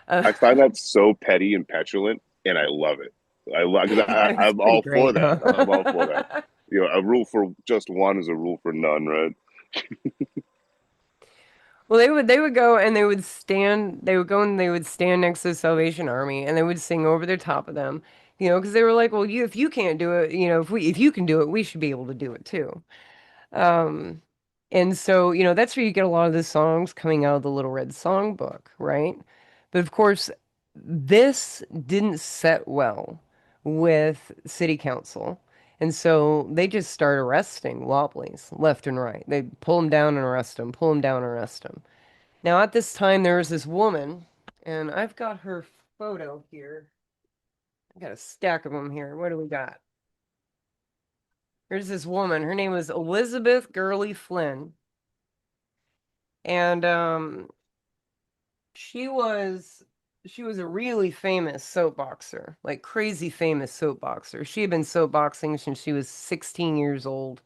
Speaker 2: I find that so petty and petulant, and I love it. I love because
Speaker 1: It's
Speaker 2: I'm
Speaker 1: pretty
Speaker 2: all for
Speaker 1: great,
Speaker 2: that.
Speaker 1: huh?
Speaker 2: I'm all for that. You know, a rule for just one is a rule for none, right?
Speaker 1: Well, they would go and they would go and they would stand next to the Salvation Army and they would sing over the top of them, because they were like, well, if you can't do it, if you can do it, we should be able to do it too. Um, and so, that's where you get a lot of the songs coming out of the Little Red Songbook, right? But of course, this didn't set well with city council. And so they just start arresting Wobblies left and right. They pull them down and arrest them, pull them down and arrest them. Now, at this time, there was this woman, and I've got her photo here. I got a stack of them here. What do we got? Here's this woman. Her name was Elizabeth Gurley Flynn. And she was she was a really famous soapboxer, like crazy famous soapboxer. She had been soapboxing since she was 16 years old.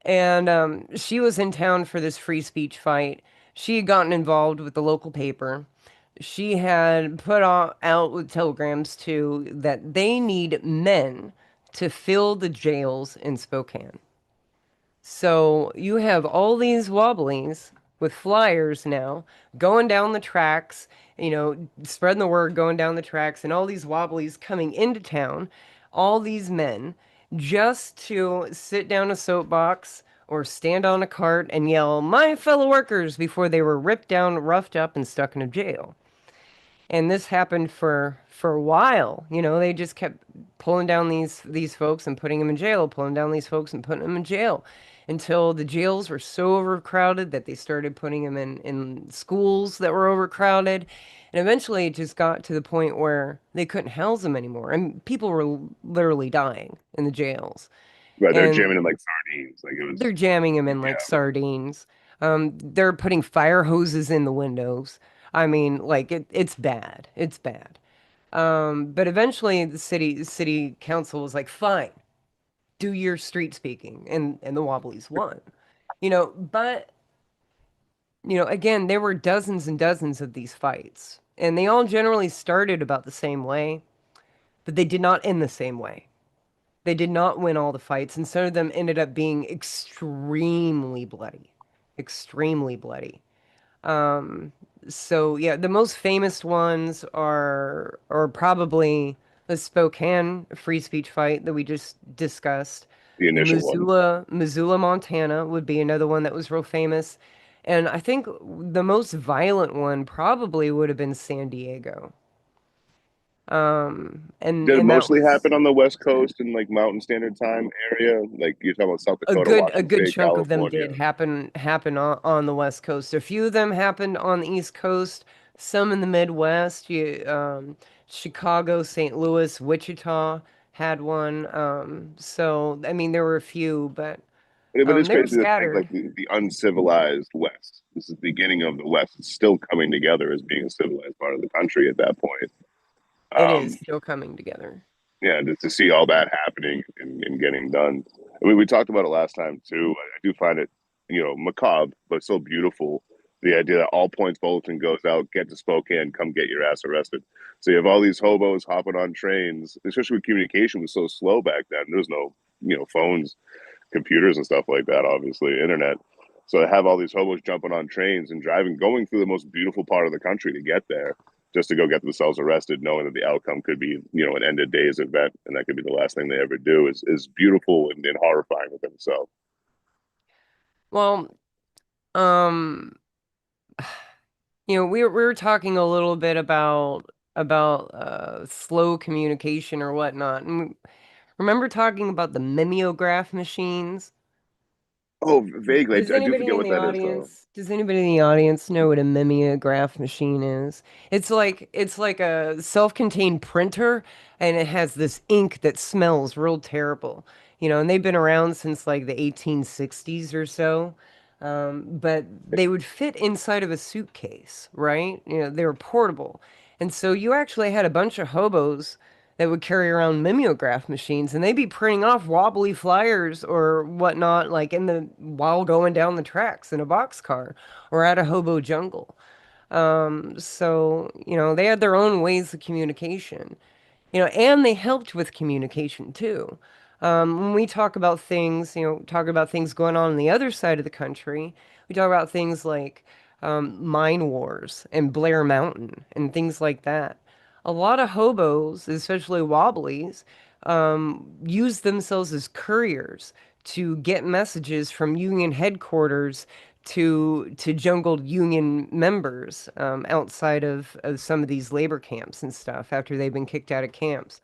Speaker 1: And she was in town for this free speech fight. She had gotten involved with the local paper. She had put out with telegrams too that they need men to fill the jails in Spokane. So you have all these wobblies with flyers now going down the tracks, spreading the word going down the tracks, and all these wobblies coming into town, all these men, just to sit down a soapbox or stand on a cart and yell, my fellow workers, before they were ripped down, roughed up, and stuck in a jail. And this happened for a while. They just kept pulling down these folks and putting them in jail, pulling down these folks and putting them in jail, until the jails were so overcrowded that they started putting them in schools that were overcrowded. And eventually it just got to the point where they couldn't house them anymore. And people were literally dying in the jails.
Speaker 2: Right, they're jamming
Speaker 1: And
Speaker 2: in like sardines. Like it was,
Speaker 1: they're jamming them in like
Speaker 2: yeah.
Speaker 1: sardines. They're putting fire hoses in the windows. I mean, like it's bad. It's bad. But eventually the city council was like, fine, do your street speaking, and the Wobblies won. But again, there were dozens and dozens of these fights, and they all generally started about the same way, but they did not end the same way. They did not win all the fights, and some of them ended up being extremely bloody, extremely bloody. Um, so yeah, the most famous ones are probably the Spokane free speech fight that we just discussed.
Speaker 2: The
Speaker 1: The
Speaker 2: initial one.
Speaker 1: Missoula, Montana would be another one that was real famous. And I think the most violent one probably would have been San Diego. And
Speaker 2: Did it
Speaker 1: that
Speaker 2: mostly
Speaker 1: was
Speaker 2: happen on the West Coast in like Mountain Standard Time area? Like you're talking about South
Speaker 1: a
Speaker 2: Dakota,
Speaker 1: good
Speaker 2: Washington,
Speaker 1: chunk of them
Speaker 2: California.
Speaker 1: did happen on the West Coast. A few of them happened on the East Coast, some in the Midwest. Chicago, St. Louis, Wichita had one. So I mean there were a few, but
Speaker 2: But it's
Speaker 1: They were
Speaker 2: crazy to think like
Speaker 1: scattered.
Speaker 2: the uncivilized West. This is the beginning of the West. It's still coming together as being a civilized part of the country at that point.
Speaker 1: It is
Speaker 2: Um,
Speaker 1: still coming together.
Speaker 2: yeah, just to see all that happening and getting done. I mean, we talked about it last time too. I do find it, macabre, but so beautiful. The idea that all points bulletin goes out, get to Spokane, come get your ass arrested. So you have all these hobos hopping on trains, especially when communication was so slow back then. There was no, phones, computers and stuff like that, obviously, internet. So I have all these hobos jumping on trains and driving, going through the most beautiful part of the country to get there, just to go get themselves arrested, knowing that the outcome could be, an end of days event, and that could be the last thing they ever do. Is beautiful and horrifying within itself.
Speaker 1: Well, um, we were talking a little bit about slow communication or whatnot. And remember talking about the mimeograph machines?
Speaker 2: Oh, vaguely,
Speaker 1: Does
Speaker 2: I do
Speaker 1: anybody
Speaker 2: forget
Speaker 1: in
Speaker 2: what
Speaker 1: the
Speaker 2: that is though.
Speaker 1: audience, does anybody in the audience know what a mimeograph machine is? It's like a self-contained printer and it has this ink that smells real terrible. And they've been around since like the 1860s or so. But they would fit inside of a suitcase, right? They were portable. And so you actually had a bunch of hobos that would carry around mimeograph machines and they'd be printing off wobbly flyers or whatnot, like in the while going down the tracks in a boxcar or at a hobo jungle. So they had their own ways of communication, and they helped with communication too. When we talk about things, talk about things going on the other side of the country, we talk about things like mine wars and Blair Mountain and things like that. A lot of hobos, especially wobblies, use themselves as couriers to get messages from Union headquarters to jungled Union members outside of some of these labor camps and stuff after they've been kicked out of camps.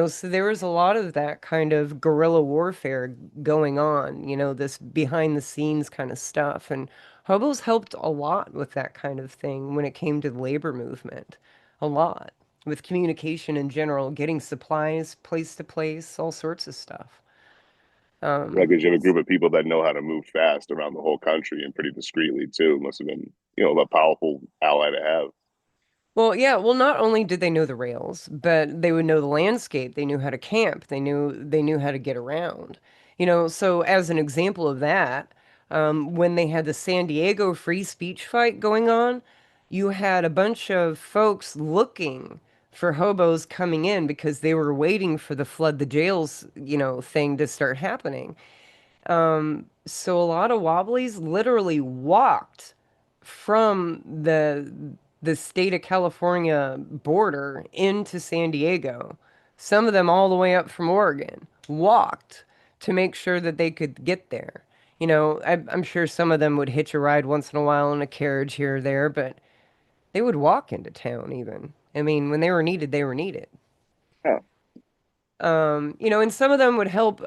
Speaker 1: So there was a lot of that kind of guerrilla warfare going on, this behind the scenes kind of stuff. And hobos helped a lot with that kind of thing when it came to the labor movement. A lot. With communication in general, getting supplies place to place, all sorts of stuff.
Speaker 2: Right,
Speaker 1: Um,
Speaker 2: because you have a group of people that know how to move fast around the whole country and pretty discreetly too. Must have been, a powerful ally to have.
Speaker 1: Well, yeah, well, not only did they know the rails, but they would know the landscape. They knew how to camp. They knew how to get around. So as an example of that, when they had the San Diego free speech fight going on, you had a bunch of folks looking for hobos coming in because they were waiting for the flood the jails, thing to start happening. So a lot of wobblies literally walked from the state of California border into San Diego. Some of them all the way up from Oregon walked to make sure that they could get there. I'm sure some of them would hitch a ride once in a while in a carriage here or there, but they would walk into town even. I mean, when they were needed, they were needed.
Speaker 2: Yeah.
Speaker 1: And some of them would help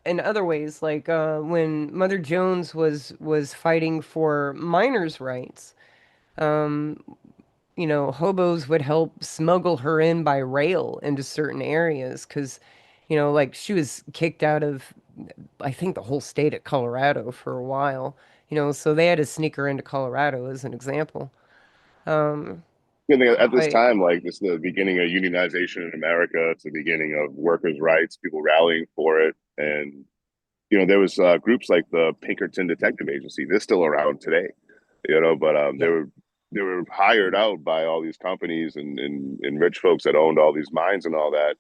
Speaker 1: in other ways, like when Mother Jones was fighting for miners' rights. Um, hobos would help smuggle her in by rail into certain areas because, like she was kicked out of, I think, the whole state of Colorado for a while. So they had to sneak her into Colorado as an example. Um,
Speaker 2: At this
Speaker 1: I
Speaker 2: time, like this is the beginning of unionization in America. It's the beginning of workers' rights, people rallying for it. And, there was groups like the Pinkerton Detective Agency. They're still around today, but they
Speaker 1: yeah.
Speaker 2: were hired out by all these companies and rich folks that owned all these mines and all that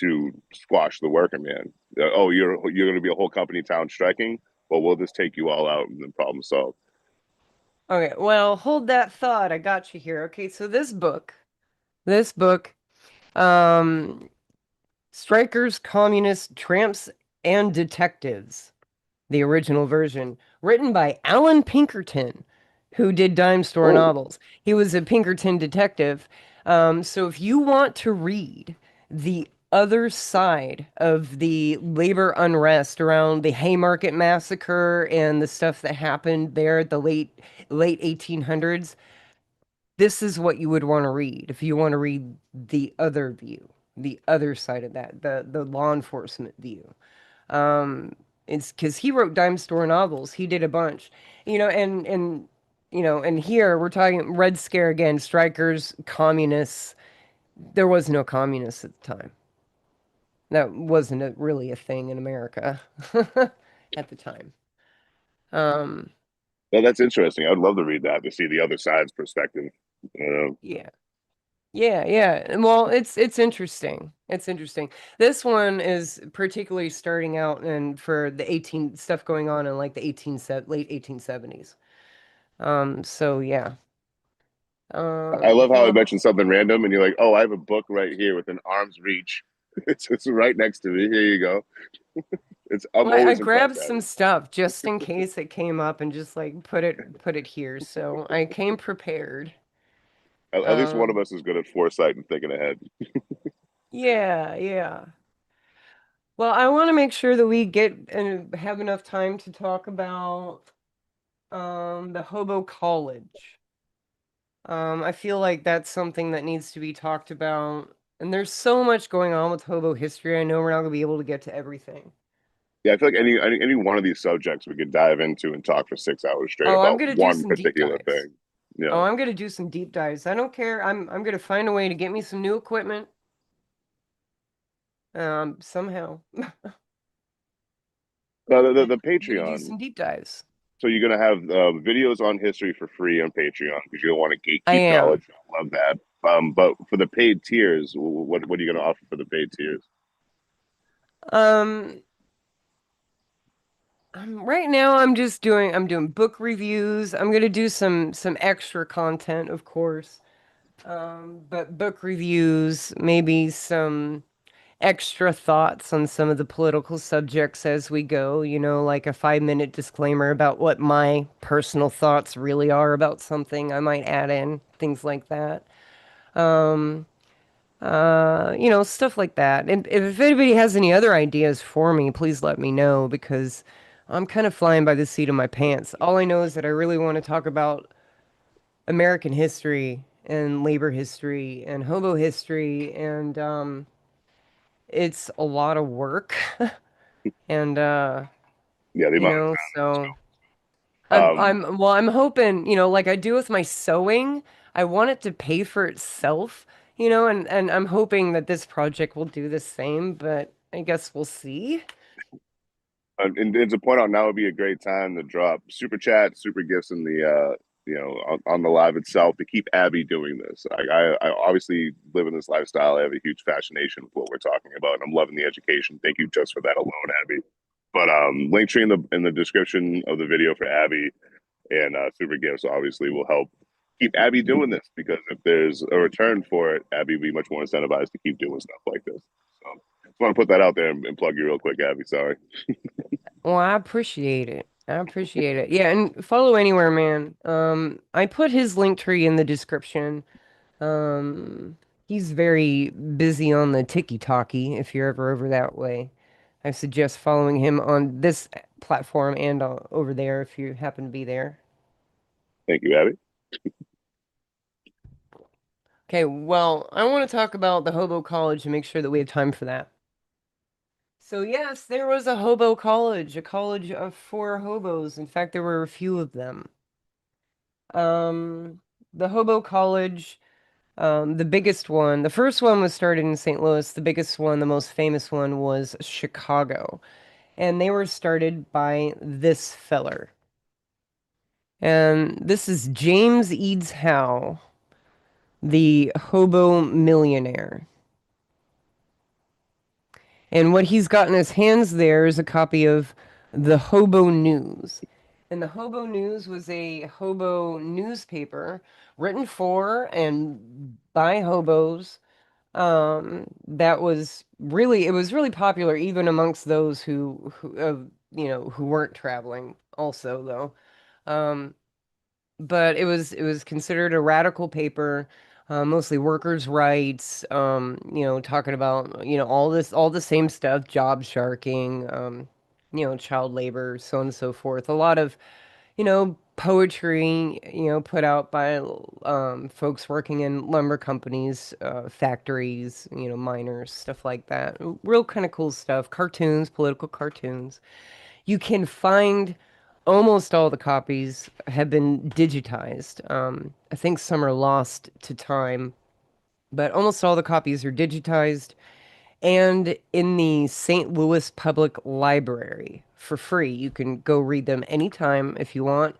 Speaker 2: to squash the worker man. Oh, you're going to be a whole company town striking? Well, we'll just take you all out and then problem solved.
Speaker 1: Okay, well, hold that thought. I got you here. Okay, so this book, um, Strikers, Communists, Tramps, and Detectives, the original version, written by Alan Pinkerton, who did dime store
Speaker 2: Oh,
Speaker 1: novels. He was a Pinkerton detective. So if you want to read the other side of the labor unrest around the Haymarket Massacre and the stuff that happened there at the late 1800s, this is what you would want to read if you want to read the other view, the other side of that, the law enforcement view. It's because he wrote dime store novels. He did a bunch, and here we're talking Red Scare again, strikers, communists. There was no communists at the time. That wasn't really a thing in America at the time. Um,
Speaker 2: Well, that's interesting. I would love to read that to see the other side's perspective. Uh,
Speaker 1: yeah. Yeah, yeah. Well, it's interesting. It's interesting. This one is particularly starting out and for the 18 stuff going on in like the late 1870s. So yeah.
Speaker 2: I love how I
Speaker 1: Well,
Speaker 2: mentioned something random, and you're like, "Oh, I have a book right here within arm's reach. It's right next to me. Here you go." I'm
Speaker 1: I
Speaker 2: always
Speaker 1: grabbed
Speaker 2: impressed,
Speaker 1: some
Speaker 2: Abby.
Speaker 1: stuff just in case it came up and just like put it here. So I came prepared.
Speaker 2: At least one of
Speaker 1: Um,
Speaker 2: us is good at foresight and thinking ahead.
Speaker 1: yeah, yeah. Well, I want to make sure that we get and have enough time to talk about the Hobo College. I feel like that's something that needs to be talked about. And there's so much going on with hobo history. I know we're not going to be able to get to everything.
Speaker 2: Yeah, I feel like any one of these subjects we could dive into and talk for 6 hours straight
Speaker 1: Oh, I'm
Speaker 2: about
Speaker 1: going to do
Speaker 2: one
Speaker 1: some deep
Speaker 2: particular
Speaker 1: dives.
Speaker 2: thing. Yeah,
Speaker 1: Oh, I'm going to do some deep dives. I don't care. I'm going to find a way to get me some new equipment somehow.
Speaker 2: the
Speaker 1: And
Speaker 2: the
Speaker 1: I'm going to do
Speaker 2: Patreon.
Speaker 1: some deep dives.
Speaker 2: So you're gonna have videos on history for free on Patreon because you don't want to
Speaker 1: I
Speaker 2: gatekeep
Speaker 1: am.
Speaker 2: knowledge. I love that. But for the paid tiers, what are you gonna offer for the paid tiers?
Speaker 1: Um right now I'm doing book reviews. I'm going to do some extra content, of course. But book reviews, maybe some extra thoughts on some of the political subjects as we go, like a 5-minute disclaimer about what my personal thoughts really are about something. I might add in things like that. Um, stuff like that. And if anybody has any other ideas for me, please let me know because I'm kind of flying by the seat of my pants. All I know is that I really want to talk about American history and labor history and hobo history and it's a lot of work and
Speaker 2: Yeah, the amount of time
Speaker 1: so
Speaker 2: that
Speaker 1: I'm hoping, like I do with my sewing, I want it to pay for itself, and I'm hoping that this project will do the same, but I guess we'll see.
Speaker 2: and to point out now would be a great time to drop super chat, super gifts in the on the live itself to keep Abby doing this. I obviously live in this lifestyle. I have a huge fascination with what we're talking about, and I'm loving the education. Thank you just for that alone, Abby. But link tree in the description of the video for Abby and super gifts obviously will help keep Abby doing this because if there's a return for it, Abby will be much more incentivized to keep doing stuff like this. So just want to put that out there and plug you real quick, Abby. Sorry.
Speaker 1: Well, I appreciate it. I appreciate it. Yeah, and follow Anywhereman. I put his link tree in the description. Um, he's very busy on the tiki-talkie if you're ever over that way. I suggest following him on this platform and over there if you happen to be there.
Speaker 2: Thank you, Abby.
Speaker 1: Okay, well, I want to talk about the Hobo College and make sure that we have time for that. So, yes, there was a Hobo College, a college of for hobos. In fact, there were a few of them. Um, the Hobo College, the biggest one, the first one was started in St. Louis. The biggest one, the most famous one was Chicago. And they were started by this feller. And this is James Eads Howe, the hobo millionaire. And what he's got in his hands there is a copy of the Hobo News. And the Hobo News was a hobo newspaper written for and by hobos. That was really, it was really popular even amongst those who weren't traveling also though. Um, but it was considered a radical paper, mostly workers' rights, talking about, all the same stuff, job sharking, child labor, so on and so forth. A lot of, poetry, put out by folks working in lumber companies, factories, miners, stuff like that. Real kind of cool stuff. Cartoons, political cartoons. You can find almost all the copies have been digitized. I think some are lost to time, but almost all the copies are digitized and in the St. Louis Public Library for free. You can go read them anytime if you want.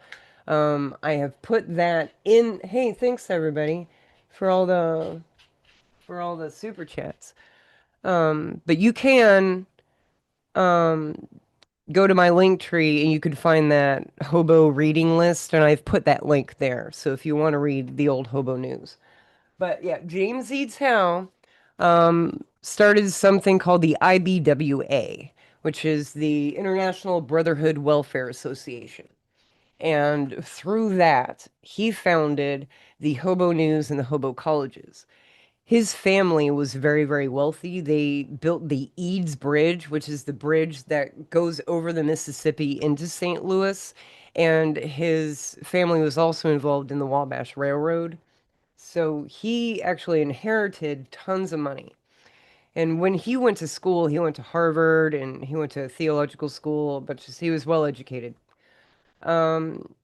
Speaker 1: I have put that in. Hey, thanks everybody for all the super chats. But you can um, go to my link tree and you can find that Hobo reading list, and I've put that link there. So if you want to read the old Hobo news. But yeah, James Eads Howe started something called the IBWA, which is the International Brotherhood Welfare Association. And through that, he founded the Hobo News and the Hobo Colleges. His family was very, very wealthy. They built the Eads Bridge, which is the bridge that goes over the Mississippi into St. Louis. And his family was also involved in the Wabash Railroad. So he actually inherited tons of money. And when he went to school, he went to Harvard and he went to theological school, but just he was well educated.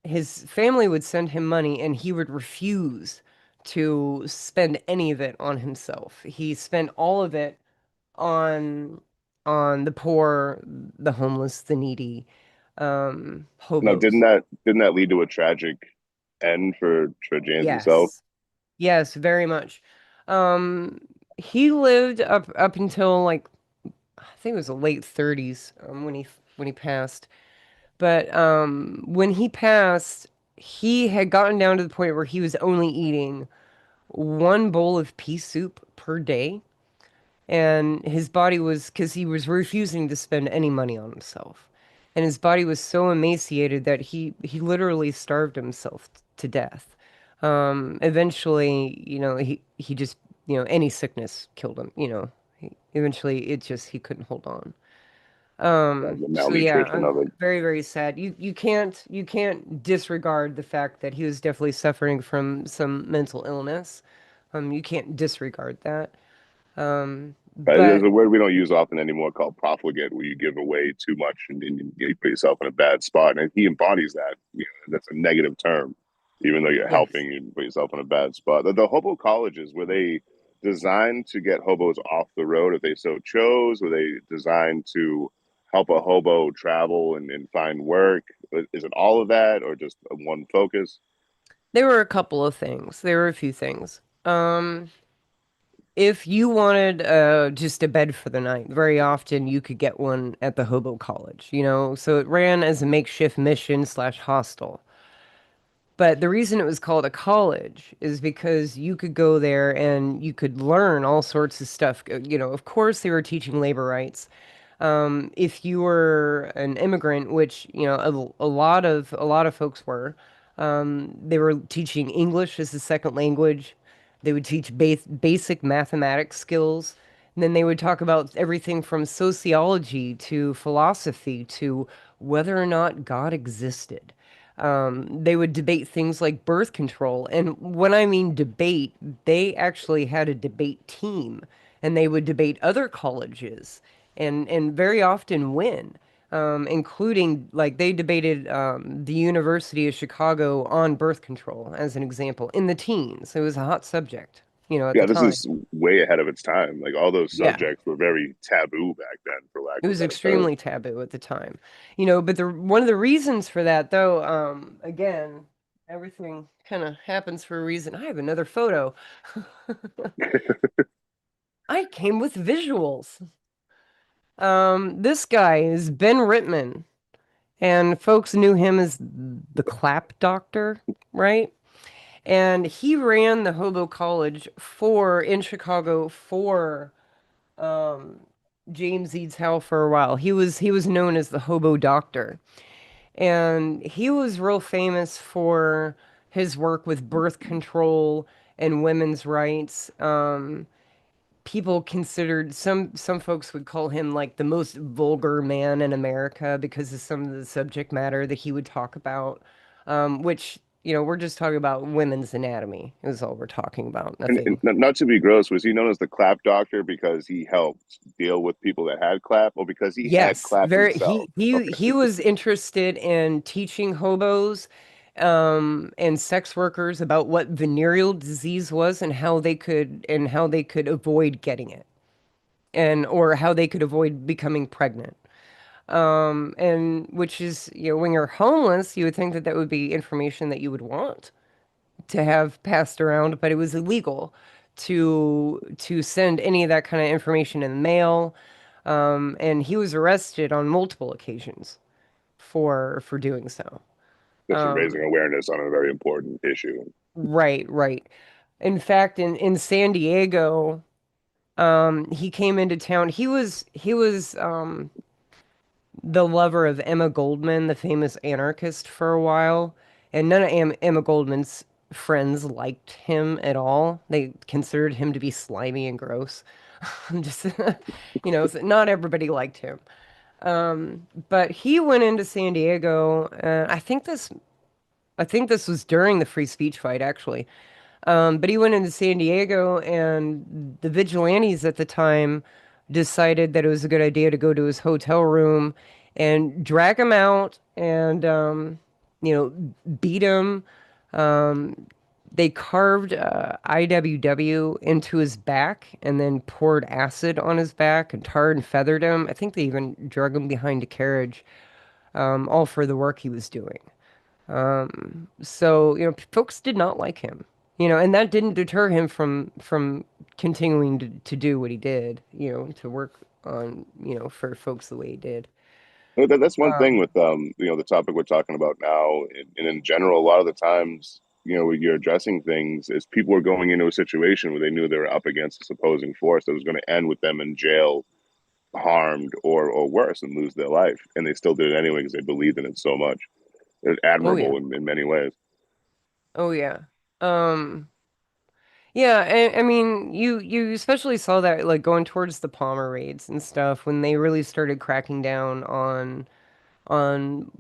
Speaker 1: His family would send him money and he would refuse to spend any of it on himself. He spent all of it on on the poor, the homeless, the needy,
Speaker 2: Now,
Speaker 1: hobos.
Speaker 2: didn't that lead to a tragic end for James himself?
Speaker 1: Yes. Yes, very much. Um, he lived up until like I think it was the late 30s when he passed. But when he passed, he had gotten down to the point where he was only eating one bowl of pea soup per day. And his body was, because he was refusing to spend any money on himself. And his body was so emaciated that he literally starved himself to death. Eventually, he just, any sickness killed him, eventually he couldn't hold on.
Speaker 2: The
Speaker 1: So yeah,
Speaker 2: malnutrition
Speaker 1: I'm
Speaker 2: of it.
Speaker 1: very, very sad. You can't disregard the fact that he was definitely suffering from some mental illness. You can't disregard that.
Speaker 2: There's
Speaker 1: But
Speaker 2: a word we don't use often anymore called profligate, where you give away too much and you put yourself in a bad spot. And he embodies that. That's a negative term, even though you're
Speaker 1: yes,
Speaker 2: helping, you put yourself in a bad spot. The hobo colleges, were they designed to get hobos off the road if they so chose? Were they designed to help a hobo travel and find work? Is it all of that or just one focus?
Speaker 1: there were a couple of things. There were a few things. If you wanted just a bed for the night, very often you could get one at the Hobo College, So it ran as a makeshift mission slash hostel. But the reason it was called a college is because you could go there and you could learn all sorts of stuff. Of course, they were teaching labor rights. If you were an immigrant, which a lot of folks were, they were teaching English as a second language. They would teach basic mathematics skills. And then they would talk about everything from sociology to philosophy to whether or not God existed. They would debate things like birth control. And when I mean debate, they actually had a debate team and they would debate other colleges and very often win. Including like they debated the University of Chicago on birth control as an example in the teens. It was a hot subject, at the
Speaker 2: Yeah, this
Speaker 1: time.
Speaker 2: is way ahead of its time. Like all those
Speaker 1: Yeah.
Speaker 2: subjects were very taboo back then, for lack
Speaker 1: It
Speaker 2: of a
Speaker 1: was
Speaker 2: better term.
Speaker 1: extremely taboo at the time, but the one of the reasons for that, though, again, everything kind of happens for a reason. I have another photo. I came with visuals. This guy is Ben Rittman, and folks knew him as the Clap Doctor, right? And he ran the Hobo College in Chicago for um, James Eads Howe for a while. He was known as the Hobo Doctor. And he was real famous for his work with birth control and women's rights. People considered some folks would call him like the most vulgar man in America because of some of the subject matter that he would talk about, which we're just talking about women's anatomy is all we're talking about.
Speaker 2: And
Speaker 1: Nothing.
Speaker 2: not to be gross, was he known as the clap doctor because he helped deal with people that had clap, or because he had
Speaker 1: Yes,
Speaker 2: clap
Speaker 1: very.
Speaker 2: himself?
Speaker 1: He was interested in teaching hobos, and sex workers about what venereal disease was and how they could avoid getting it, and or how they could avoid becoming pregnant. And which is, when you're homeless, you would think that that would be information that you would want to have passed around, but it was illegal to send any of that kind of information in the mail. And he was arrested on multiple occasions for doing so.
Speaker 2: Just raising awareness on a very important issue.
Speaker 1: Right, right. In fact, in San Diego, he came into town. He was the lover of Emma Goldman, the famous anarchist, for a while, and none of Emma Goldman's friends liked him at all. They considered him to be slimy and gross. Just, so not everybody liked him. But he went into San Diego. I think this was during the free speech fight, actually. But he went into San Diego, and the vigilantes at the time decided that it was a good idea to go to his hotel room and drag him out and, you know, beat him. Um, they carved IWW into his back and then poured acid on his back and tarred and feathered him. I think they even drug him behind a carriage, all for the work he was doing. So, folks did not like him, and that didn't deter him from continuing to do what he did, to work on, for folks the way he did.
Speaker 2: That's one thing
Speaker 1: Um,
Speaker 2: with the topic we're talking about now, and in general, a lot of the times, when you're addressing things, is people are going into a situation where they knew they were up against this opposing force that was going to end with them in jail, harmed, or worse, and lose their life, and they still did it anyway because they believed in it so much. It's
Speaker 1: oh yeah.
Speaker 2: admirable in many ways.
Speaker 1: Oh yeah. Um, yeah, I mean, you especially saw that like going towards the Palmer raids and stuff when they really started cracking down on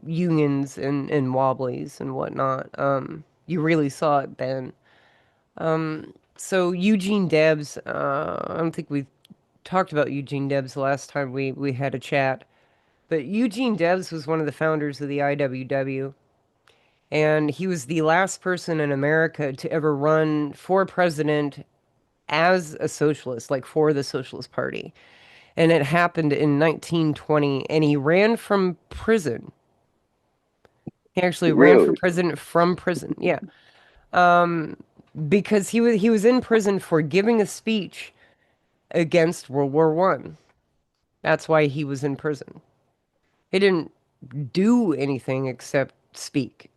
Speaker 1: unions and wobblies and whatnot. You really saw it then. So Eugene Debs, I don't think we talked about Eugene Debs the last time we had a chat, but Eugene Debs was one of the founders of the IWW, and he was the last person in America to ever run for president as a socialist, like for the Socialist Party. And it happened in 1920, and he ran from prison. He actually ran for
Speaker 2: Really,
Speaker 1: president from prison. Yeah. Because he was in prison for giving a speech against World War One. That's why he was in prison. He didn't do anything except speak.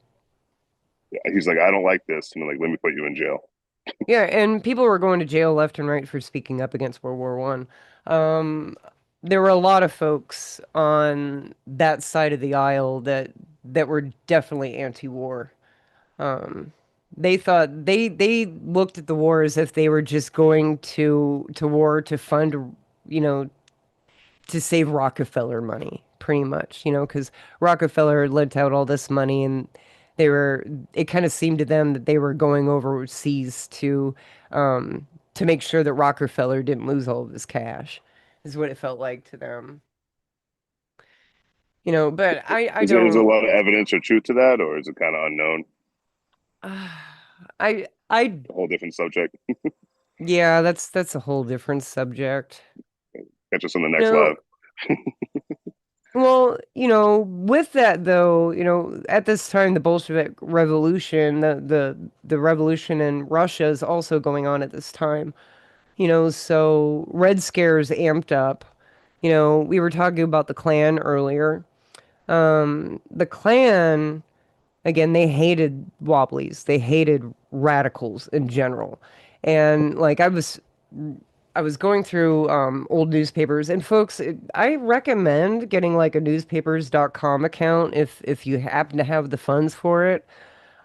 Speaker 2: he's like, I don't like this, and they're like, let me put you in jail.
Speaker 1: Yeah, and people were going to jail left and right for speaking up against World War One. Um, there were a lot of folks on that side of the aisle that were definitely anti-war. Um, they thought they looked at the war as if they were just going to war to fund, you know, to save Rockefeller money, pretty much, because Rockefeller lent out all this money and they were, it kind of seemed to them that they were going overseas to make sure that Rockefeller didn't lose all of his cash, is what it felt like to them. But
Speaker 2: Is there a lot of evidence or truth to that, or is it kind of unknown?
Speaker 1: I,
Speaker 2: A whole different subject.
Speaker 1: yeah, that's a whole different subject.
Speaker 2: Catch us on the
Speaker 1: You
Speaker 2: next
Speaker 1: know,
Speaker 2: live.
Speaker 1: Well, with that though, at this time the Bolshevik Revolution, the revolution in Russia is also going on at this time. So Red Scare's amped up. We were talking about the Klan earlier. The Klan, again, they hated wobblies. They hated radicals in general. And like I was going through old newspapers, and folks, I recommend getting like a newspapers.com account if you happen to have the funds for it.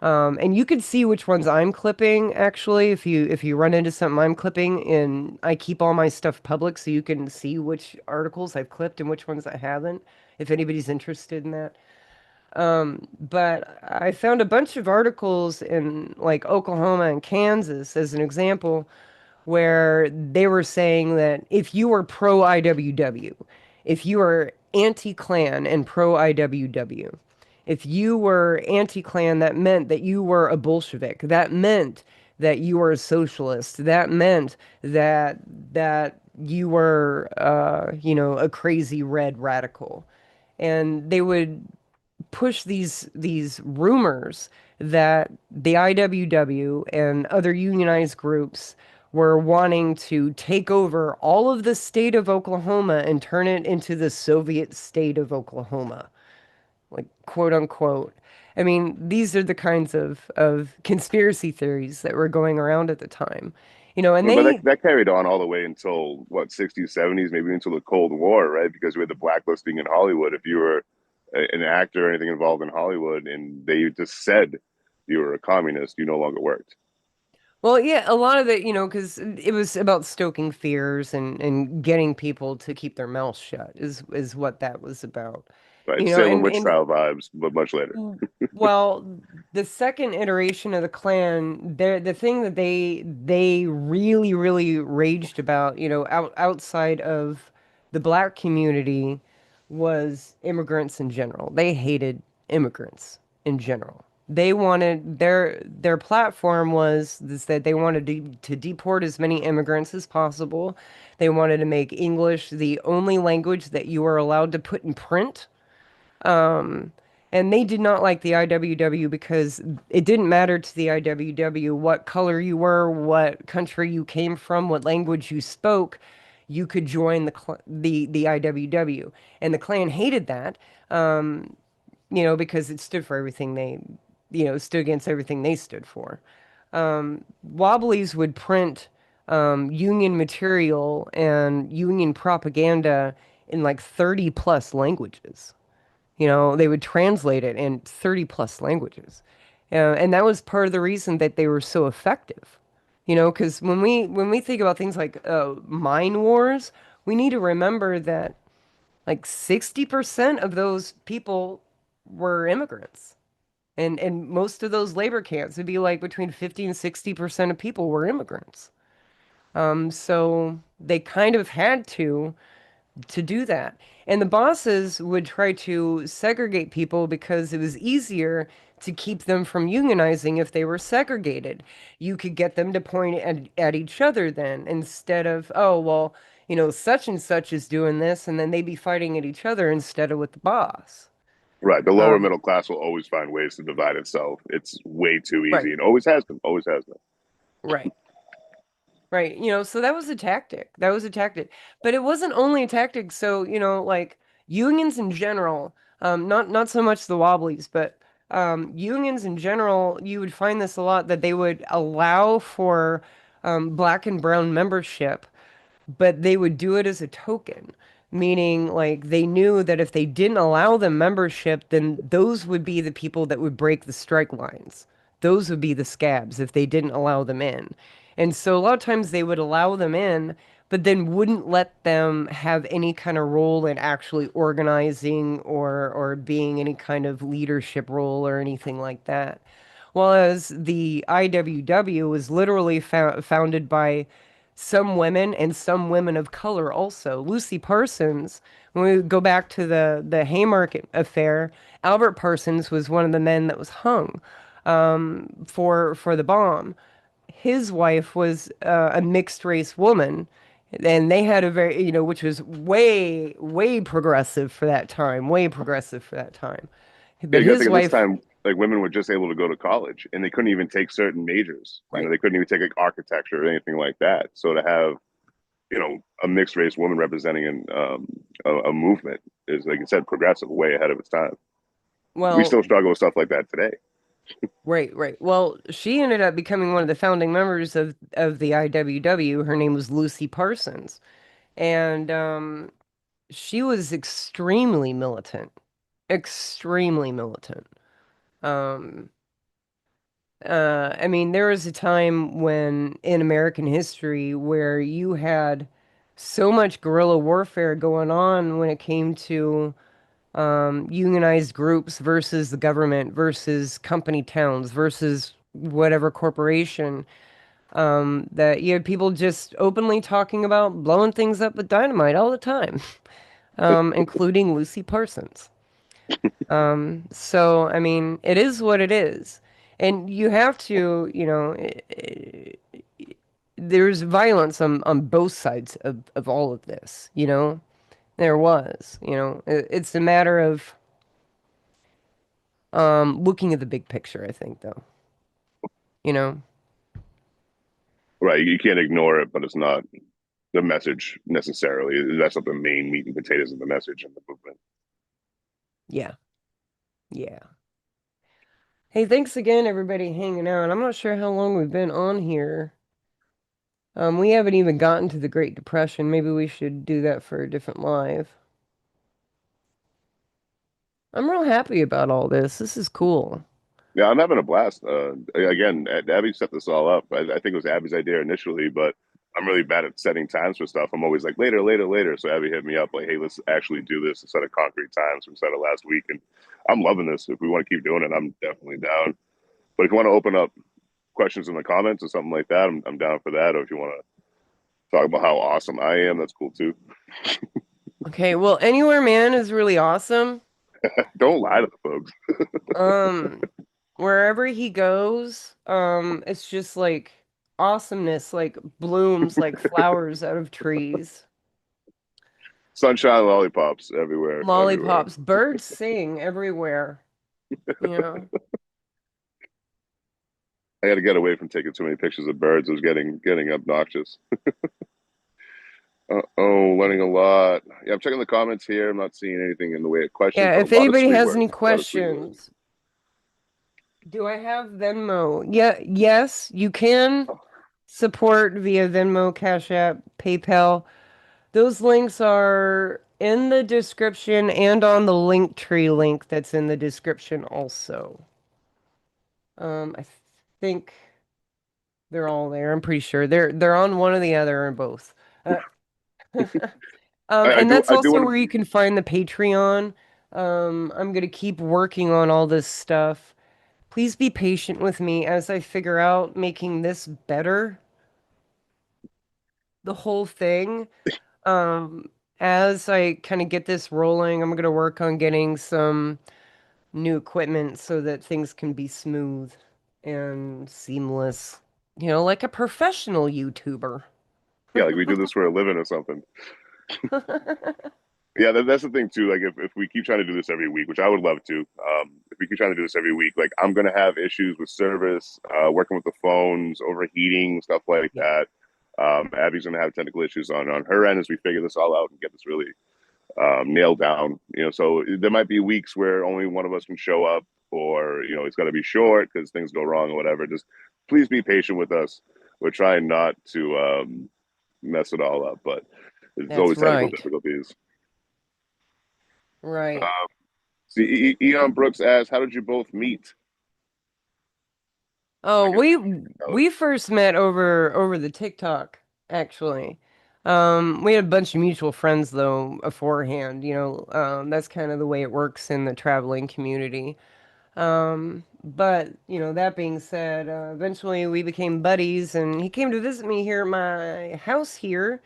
Speaker 1: And you can see which ones I'm clipping actually if you run into something I'm clipping, and I keep all my stuff public so you can see which articles I've clipped and which ones I haven't if anybody's interested in that. But I found a bunch of articles in like Oklahoma and Kansas as an example where they were saying that if you were pro IWW, if you were anti-Klan and pro IWW, if you were anti-Klan, that meant that you were a Bolshevik. That meant that you were a socialist. That meant that you were, a crazy red radical. And they would push these rumors that the IWW and other unionized groups were wanting to take over all of the state of Oklahoma and turn it into the Soviet state of Oklahoma, like quote unquote. I mean, these are the kinds of conspiracy theories that were going around at the time. And
Speaker 2: But that,
Speaker 1: they
Speaker 2: that carried on all the way until what, 60s, 70s, maybe until the Cold War, right? Because we had the blacklisting in Hollywood. If you were an actor or anything involved in Hollywood and they just said you were a communist, you no longer worked.
Speaker 1: Well, yeah, a lot of it, because it was about stoking fears and getting people to keep their mouths shut is what that was about.
Speaker 2: Right?
Speaker 1: You know,
Speaker 2: Salem
Speaker 1: and
Speaker 2: witch
Speaker 1: and
Speaker 2: style vibes, but much later.
Speaker 1: well, the second iteration of the Klan, the thing that they really really raged about, outside of the black community was immigrants in general. They hated immigrants in general. They wanted their platform was this, that they wanted to deport as many immigrants as possible. They wanted to make English the only language that you were allowed to put in print. And they did not like the IWW because it didn't matter to the IWW what color you were, what country you came from, what language you spoke. You could join the IWW, and the Klan hated that, because it stood for everything stood against everything they stood for. Wobblies would print Union material and Union propaganda in like 30 plus languages. They would translate it in 30 plus languages. And that was part of the reason that they were so effective. Because when we think about things like mine wars, we need to remember that like 60% of those people were immigrants. And most of those labor camps would be like between 50 and 60% of people were immigrants. So they kind of had to do that. And the bosses would try to segregate people because it was easier to keep them from unionizing if they were segregated. You could get them to point at each other then instead of, oh, well, such and such is doing this, and then they'd be fighting at each other instead of with the boss.
Speaker 2: Right. The lower
Speaker 1: Um,
Speaker 2: middle class will always find ways to divide itself. It's way too
Speaker 1: right,
Speaker 2: easy and always has been. Always has been.
Speaker 1: right. Right, so that was a tactic. That was a tactic. But it wasn't only a tactic. So, like unions in general, not so much the Wobblies, but unions in general, you would find this a lot that they would allow for black and brown membership, but they would do it as a token, meaning like they knew that if they didn't allow them membership, then those would be the people that would break the strike lines. Those would be the scabs if they didn't allow them in. And so a lot of times they would allow them in, but then wouldn't let them have any kind of role in actually organizing or being any kind of leadership role or anything like that. Whereas the IWW was literally founded by some women and some women of color also. Lucy Parsons, when we go back to the Haymarket affair, Albert Parsons was one of the men that was hung for the bomb. His wife was a mixed race woman, and they had a very, which was way, way progressive for that time, way progressive for that time.
Speaker 2: Yeah,
Speaker 1: But
Speaker 2: you got to
Speaker 1: his
Speaker 2: think at this
Speaker 1: wife,
Speaker 2: time, like women were just able to go to college and they couldn't even take certain majors.
Speaker 1: right.
Speaker 2: They couldn't even take like architecture or anything like that. So to have, a mixed race woman representing a movement is, like you said, progressive, way ahead of its time. We
Speaker 1: Well,
Speaker 2: still struggle with stuff like that today.
Speaker 1: right, right. Well, she ended up becoming one of the founding members of the IWW. Her name was Lucy Parsons, and she was extremely militant, extremely militant. Um, I mean, there was a time when in American history where you had so much guerrilla warfare going on when it came to unionized groups versus the government versus company towns versus whatever corporation. That you had people just openly talking about blowing things up with dynamite all the time, including Lucy Parsons. So, I mean, it is what it is. And you have to, there's violence on both sides of all of this, you know? There was, it's a matter of looking at the big picture, I think, though, you know?
Speaker 2: Right. You can't ignore it, but it's not the message necessarily. That's not the main meat and potatoes of the message in the movement.
Speaker 1: Yeah, yeah. Hey, thanks again, everybody, hanging out. I'm not sure how long we've been on here. We haven't even gotten to the Great Depression. Maybe we should do that for a different live. I'm real happy about all this. This is cool.
Speaker 2: Yeah, I'm having a blast. Again, Abby set this all up. I think it was Abby's idea initially, but I'm really bad at setting times for stuff. I'm always like later, later, later. So Abby hit me up like, "Hey, let's actually do this instead of concrete times instead of last week." And I'm loving this. If we want to keep doing it, I'm definitely down. But if you want to open up questions in the comments or something like that, I'm down for that. Or if you want to talk about how awesome I am, that's cool too.
Speaker 1: Okay, well, Anywhereman is really awesome.
Speaker 2: Don't lie to the folks.
Speaker 1: Um, Wherever he goes, it's just like awesomeness, like blooms like flowers out of trees.
Speaker 2: Sunshine lollipops everywhere, everywhere.
Speaker 1: Lollipops, birds sing everywhere, you know.
Speaker 2: I got to get away from taking too many pictures of birds. It was getting obnoxious. Oh, learning a lot. Yeah, I'm checking the comments here. I'm not seeing anything in the way of questions,
Speaker 1: Yeah,
Speaker 2: but a
Speaker 1: if
Speaker 2: lot of
Speaker 1: anybody
Speaker 2: sweet
Speaker 1: has
Speaker 2: words.
Speaker 1: any
Speaker 2: A lot of sweet words.
Speaker 1: questions, do I have Venmo? Yeah, yes, you can support via Venmo, Cash App, PayPal. Those links are in the description and on the Linktree link that's in the description also. I think they're all there. I'm pretty sure they're on one or the other or both. Uh,
Speaker 2: I
Speaker 1: and
Speaker 2: do
Speaker 1: that's
Speaker 2: I do
Speaker 1: also
Speaker 2: want
Speaker 1: where you can find the Patreon. I'm gonna keep working on all this stuff. Please be patient with me as I figure out making this better, the whole thing. Um, as I kind of get this rolling, I'm gonna work on getting some new equipment so that things can be smooth and seamless. Like a professional YouTuber.
Speaker 2: yeah, like we do this for a living or something. Yeah, that's the thing too. Like if we keep trying to do this every week, which I would love to, if we keep trying to do this every week, like I'm gonna have issues with service, working with the phones, overheating, stuff like
Speaker 1: Yeah,
Speaker 2: that. Abby's gonna have technical issues on her end as we figure this all out and get this really nailed down. So there might be weeks where only one of us can show up, or it's got to be short because things go wrong or whatever. Just please be patient with us. We're trying not to mess it all up, but it's
Speaker 1: that's
Speaker 2: always technical
Speaker 1: right.
Speaker 2: difficulties.
Speaker 1: Right.
Speaker 2: See, Eon Brooks asked, "How did you both meet?" I
Speaker 1: Oh,
Speaker 2: guess
Speaker 1: we first met over the TikTok, actually. We had a bunch of mutual friends though beforehand, that's kind of the way it works in the traveling community. But, that being said, eventually we became buddies and he came to visit me here at my house here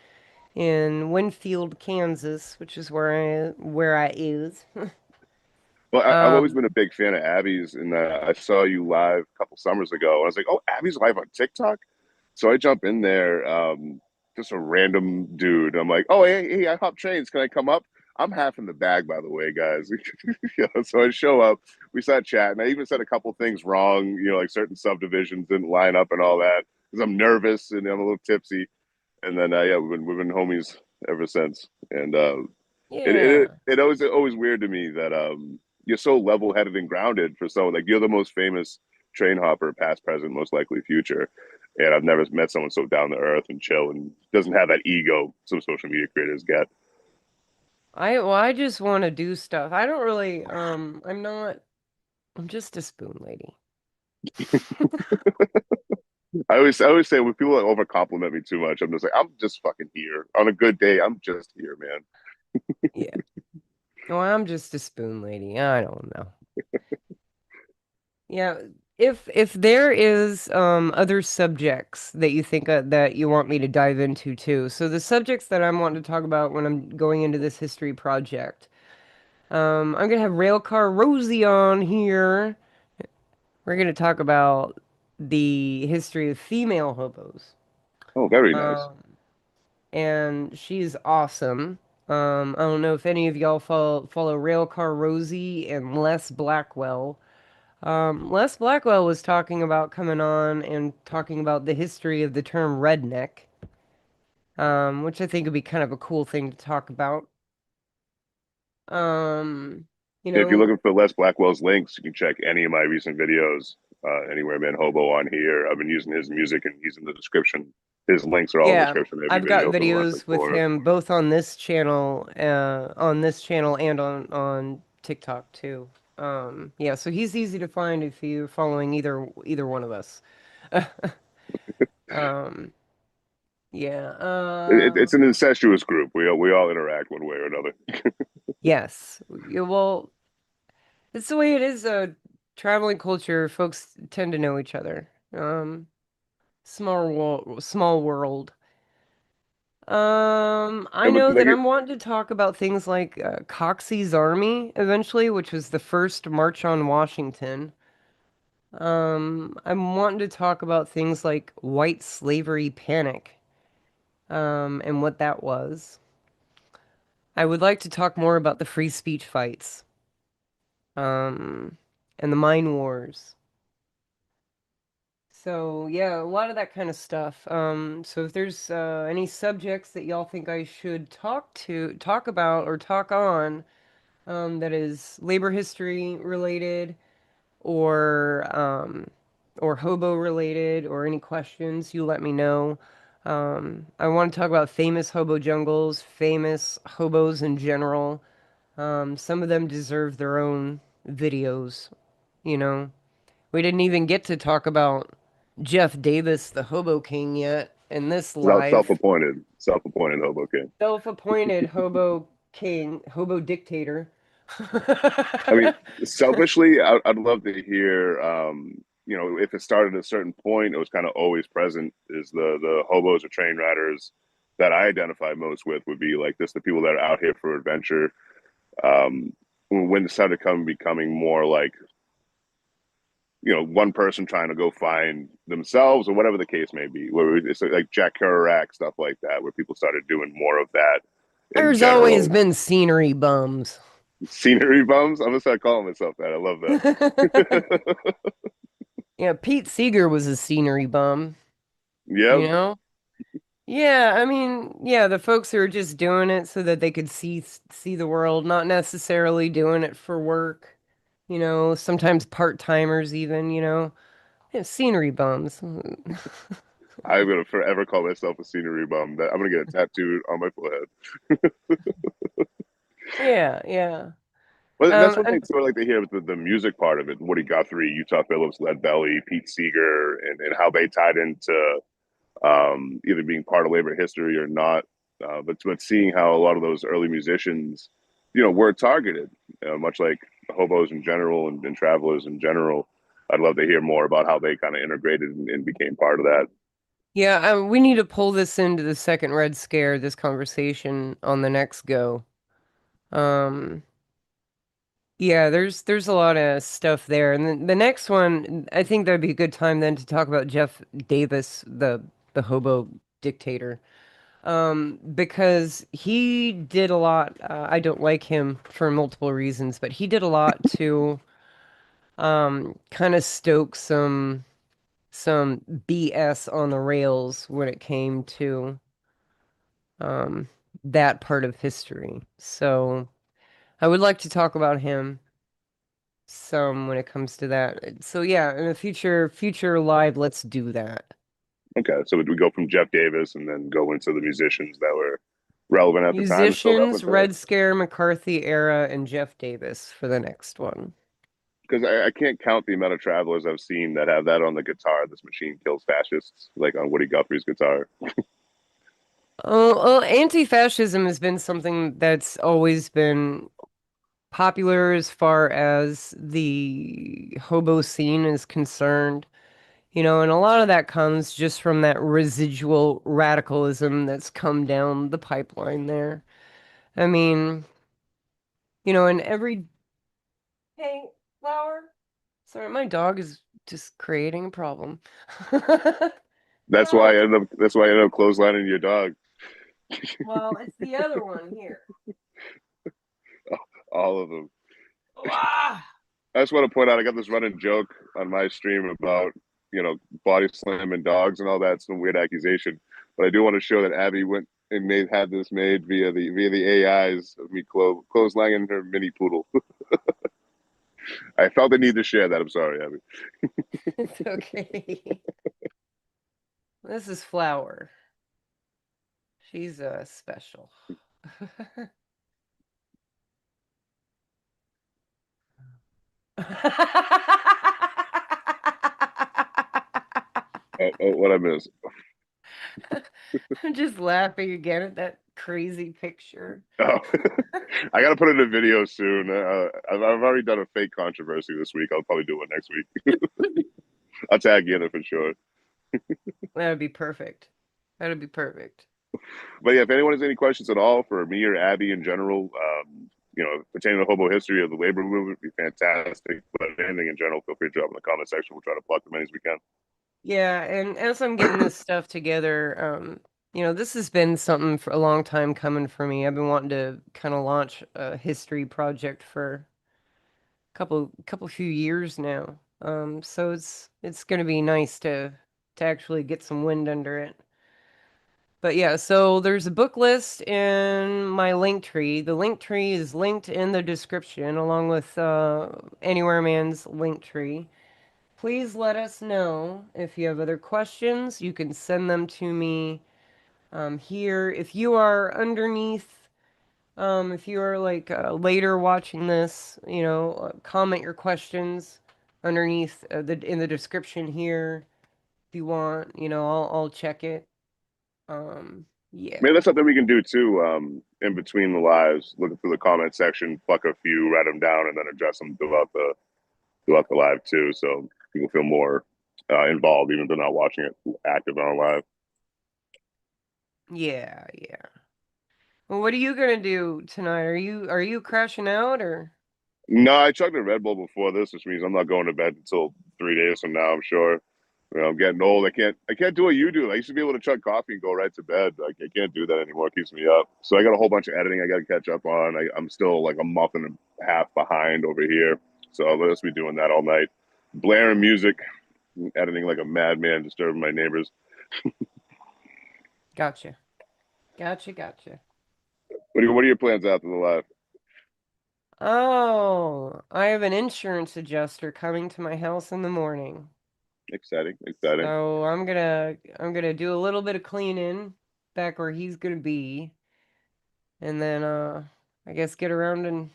Speaker 1: in Winfield, Kansas, which is where I is.
Speaker 2: Well, I've always
Speaker 1: Um,
Speaker 2: been a big fan of Abby's, and I saw you live a couple summers ago. I was like, "Oh, Abby's live on TikTok." So I jump in there, just a random dude. I'm like, "Oh, hey, I hop trains. Can I come up?" I'm half in the bag, by the way, guys. So I show up. We start chatting. I even said a couple things wrong, like certain subdivisions didn't line up and all that because I'm nervous and I'm a little tipsy. And then, yeah, we've been homies ever since. And
Speaker 1: yeah.
Speaker 2: it always weird to me that you're so level headed and grounded for someone like you're the most famous train hopper, past, present, most likely future. And I've never met someone so down to earth and chill and doesn't have that ego some social media creators get.
Speaker 1: I just want to do stuff. I don't really I'm just a spoon lady.
Speaker 2: I always say when people over compliment me too much, I'm just like, I'm just fucking here. On a good day, I'm just here, man.
Speaker 1: Yeah. Well, I'm just a spoon lady. I don't know. Yeah, if there is other subjects that you think that you want me to dive into too. So the subjects that I'm wanting to talk about when I'm going into this history project. I'm gonna have Railcar Rosie on here. We're gonna talk about the history of female hobos.
Speaker 2: Oh, very nice.
Speaker 1: Um, and she's awesome. I don't know if any of y'all follow Railcar Rosie and Les Blackwell. Les Blackwell was talking about coming on and talking about the history of the term redneck, which I think would be kind of a cool thing to talk about. Um, you
Speaker 2: If you're
Speaker 1: know,
Speaker 2: looking for Les Blackwell's links, you can check any of my recent videos. Anywhereman Hobo on here. I've been using his music and he's in the description. His links are all in the
Speaker 1: yeah,
Speaker 2: description of every
Speaker 1: I've got
Speaker 2: video for the last like
Speaker 1: videos with
Speaker 2: 4.
Speaker 1: him both on this channel and on TikTok too. Yeah, so he's easy to find if you're following either one of us. Um, yeah.
Speaker 2: It's an incestuous group. We all interact one way or another.
Speaker 1: Yes. Yeah, well, it's the way it is. Traveling culture, folks tend to know each other. Small world. I
Speaker 2: And
Speaker 1: know
Speaker 2: like
Speaker 1: that I'm wanting to talk about things like Coxey's Army eventually, which was the first march on Washington. I'm wanting to talk about things like white slavery panic, and what that was. I would like to talk more about the free speech fights, um, and the mine wars. So yeah, a lot of that kind of stuff. So if there's any subjects that y'all think I should talk about, or talk on, that is labor history related, or hobo related, or any questions, you let me know. I want to talk about famous hobo jungles, famous hobos in general. Some of them deserve their own videos, you know. We didn't even get to talk about Jeff Davis, the Hobo King, yet in this live.
Speaker 2: Self-appointed Hobo King.
Speaker 1: Self-appointed Hobo King, Hobo Dictator.
Speaker 2: I mean, selfishly, I'd love to hear. If it started at a certain point, it was kind of always present. Is the hobos or train riders that I identify most with would be like this: the people that are out here for adventure. Um, when it started becoming more like one person trying to go find themselves or whatever the case may be, where it's like Jack Kerouac stuff like that, where people started doing more of that in
Speaker 1: There's always
Speaker 2: general.
Speaker 1: been scenery bums.
Speaker 2: Scenery bums. I'm gonna start calling myself that. I love that.
Speaker 1: Yeah, Pete Seeger was a scenery bum,
Speaker 2: Yep.
Speaker 1: you know? Yeah, I mean, yeah, the folks who are just doing it so that they could see the world, not necessarily doing it for work, sometimes part-timers even, Yeah, scenery bums.
Speaker 2: I'm gonna forever call myself a scenery bum. That I'm gonna get it tattooed on my forehead.
Speaker 1: Yeah, yeah.
Speaker 2: But that's one thing
Speaker 1: And
Speaker 2: too. I like to hear with the music part of it. Woody Guthrie, Utah Phillips, Lead Belly, Pete Seeger, and how they tied into either being part of labor history or not. But seeing how a lot of those early musicians, were targeted, much like hobos in general and travelers in general. I'd love to hear more about how they kind of integrated and became part of that.
Speaker 1: yeah, we need to pull this into the second Red Scare, this conversation on the next go. Um, yeah, there's a lot of stuff there. And then the next one, I think that'd be a good time then to talk about Jeff Davis, the hobo dictator. Because he did a lot. I don't like him for multiple reasons, but he did a lot to kind of stoke some BS on the rails when it came to um that part of history. So I would like to talk about him some when it comes to that. So yeah, in a future live, let's do that.
Speaker 2: Okay, so we go from Jeff Davis and then go into the musicians that were relevant at the time and still
Speaker 1: Musicians,
Speaker 2: relevant today.
Speaker 1: Red Scare, McCarthy era, and Jeff Davis for the next one.
Speaker 2: Because I can't count the amount of travelers I've seen that have that on the guitar. This machine kills fascists, like on Woody Guthrie's guitar.
Speaker 1: Oh, well, anti-fascism has been something that's always been. popular as far as the hobo scene is concerned. And a lot of that comes just from that residual radicalism that's come down the pipeline there. I mean, in every. Hey, Flower. Sorry, my dog is just creating a problem. Flower.
Speaker 2: That's why I ended up clotheslining your dog.
Speaker 1: Well, it's the other one here.
Speaker 2: All of them.
Speaker 1: Ah!
Speaker 2: I just want to point out I got this running joke on my stream about body slamming dogs and all that. Some weird accusation, but I do want to show that Abby went and had this made via the AIs of me clotheslining her mini poodle. I felt the need to share that. I'm sorry, Abby.
Speaker 1: It's okay. This is Flower. She's special.
Speaker 2: What I missed?
Speaker 1: I'm just laughing again at that crazy picture.
Speaker 2: Oh, I got to put it in a video soon. I've already done a fake controversy this week. I'll probably do it next week. I'll tag you in it for sure.
Speaker 1: That would be perfect. That would be perfect.
Speaker 2: But yeah, if anyone has any questions at all for me or Abby in general, pertaining to hobo history of the labor movement, would be fantastic. But anything in general, feel free to drop in the comment section. We'll try to pluck them as we can.
Speaker 1: Yeah, and as I'm getting this stuff together, this has been something for a long time coming for me. I've been wanting to kind of launch a history project for a couple few years now. So it's gonna be nice to actually get some wind under it. But yeah, so there's a book list in my link tree. The link tree is linked in the description along with Anywhereman's link tree. Please let us know if you have other questions. You can send them to me here. If you are underneath, if you are like later watching this, comment your questions underneath in the description here. If you want, I'll check it.
Speaker 2: Maybe
Speaker 1: Yeah,
Speaker 2: that's something we can do too. In between the lives, looking through the comment section, pluck a few, write them down, and then address them throughout the live too. So people feel more involved, even if they're not watching it active on live.
Speaker 1: yeah, yeah. Well, what are you gonna do tonight? Are you crashing out or?
Speaker 2: No, I chugged a Red Bull before this, which means I'm not going to bed until 3 days from now. I'm sure. I'm getting old. I can't do what you do. I used to be able to chug coffee and go right to bed. Like I can't do that anymore. It keeps me up. So I got a whole bunch of editing I got to catch up on. I'm still like a month and a half behind over here. So I'll just be doing that all night, blaring music, editing like a madman, disturbing my neighbors.
Speaker 1: Gotcha, gotcha, gotcha.
Speaker 2: What are your plans after the live?
Speaker 1: Oh, I have an insurance adjuster coming to my house in the morning.
Speaker 2: Exciting, exciting.
Speaker 1: So I'm gonna do a little bit of cleaning back where he's gonna be, and then I guess get around and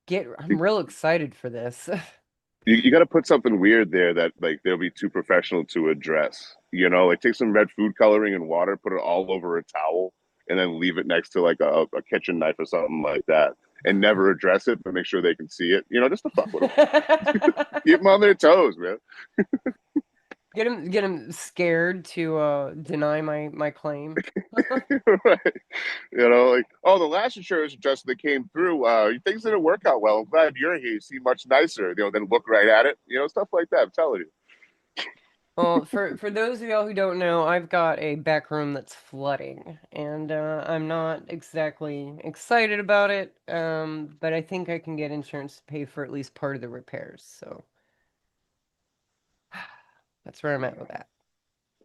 Speaker 1: I'm real excited for this.
Speaker 2: You got to put something weird there that like they'll be too professional to address. Like take some red food coloring and water, put it all over a towel, and then leave it next to like a kitchen knife or something like that, and never address it, but make sure they can see it. Just to fuck with them, keep them on their toes, man.
Speaker 1: Get him scared to deny my claim.
Speaker 2: Right? Like the last insurance adjuster that came through, things didn't work out well. I'm glad you're here. You seem much nicer. Then look right at it. Stuff like that. I'm telling you.
Speaker 1: Well, for those of y'all who don't know, I've got a back room that's flooding, and I'm not exactly excited about it. But I think I can get insurance to pay for at least part of the repairs. So that's where I'm at with that.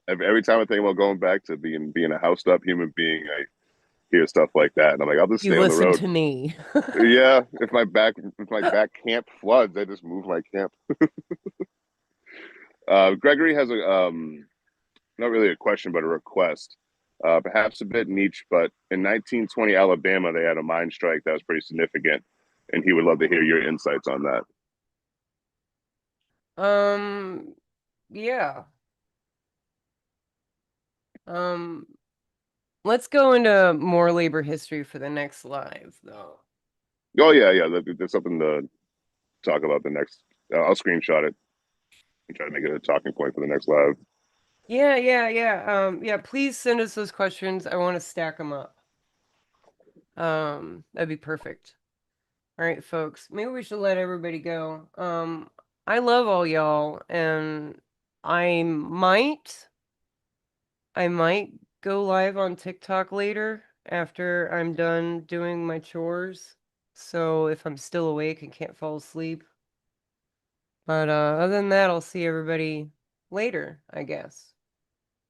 Speaker 2: Every time I think about going back to being a housed up human being, I hear stuff like that, and I'm like, I'll just
Speaker 1: You
Speaker 2: stay on the
Speaker 1: listen
Speaker 2: road.
Speaker 1: to me.
Speaker 2: Yeah, if my back camp floods, I just move my camp. Gregory has a not really a question, but a request. Perhaps a bit niche, but in 1920 Alabama, they had a mine strike that was pretty significant, and he would love to hear your insights on that.
Speaker 1: Um, yeah. Um, let's go into more labor history for the next live, though.
Speaker 2: Oh yeah, yeah. There's something to talk about the next. I'll screenshot it and try to make it a talking point for the next live.
Speaker 1: Yeah, yeah, yeah. Yeah, please send us those questions. I want to stack them up. That'd be perfect. All right, folks. Maybe we should let everybody go. I love all y'all, and I might, I might go live on TikTok later after I'm done doing my chores. So if I'm still awake and can't fall asleep. But other than that, I'll see everybody later, I guess.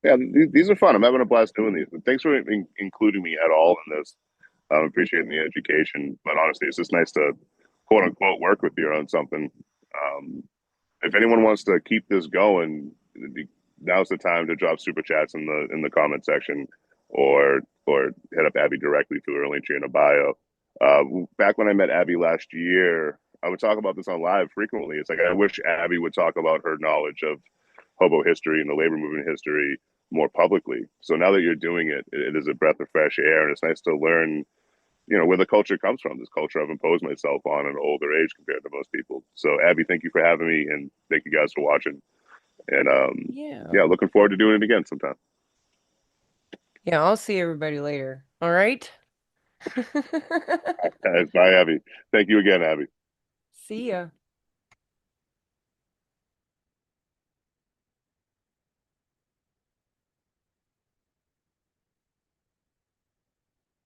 Speaker 2: Yeah, these are fun. I'm having a blast doing these. Thanks for including me at all in this. I'm appreciating the education, but honestly, it's just nice to quote unquote work with you on something. Um, if anyone wants to keep this going, now's the time to drop super chats in the comment section, or hit up Abby directly through her link tree in a bio. Back when I met Abby last year, I would talk about this on live frequently. It's like I wish Abby would talk about her knowledge of hobo history and the labor movement history more publicly. So now that you're doing it, it is a breath of fresh air, and it's nice to learn, where the culture comes from. This culture I've imposed myself on at an older age compared to most people. So, Abby, thank you for having me, and thank you guys for watching. And
Speaker 1: Yeah.
Speaker 2: yeah, looking forward to doing it again sometime.
Speaker 1: Yeah, I'll see everybody later. All right?
Speaker 2: Bye, Abby. Thank you again, Abby.
Speaker 1: See ya.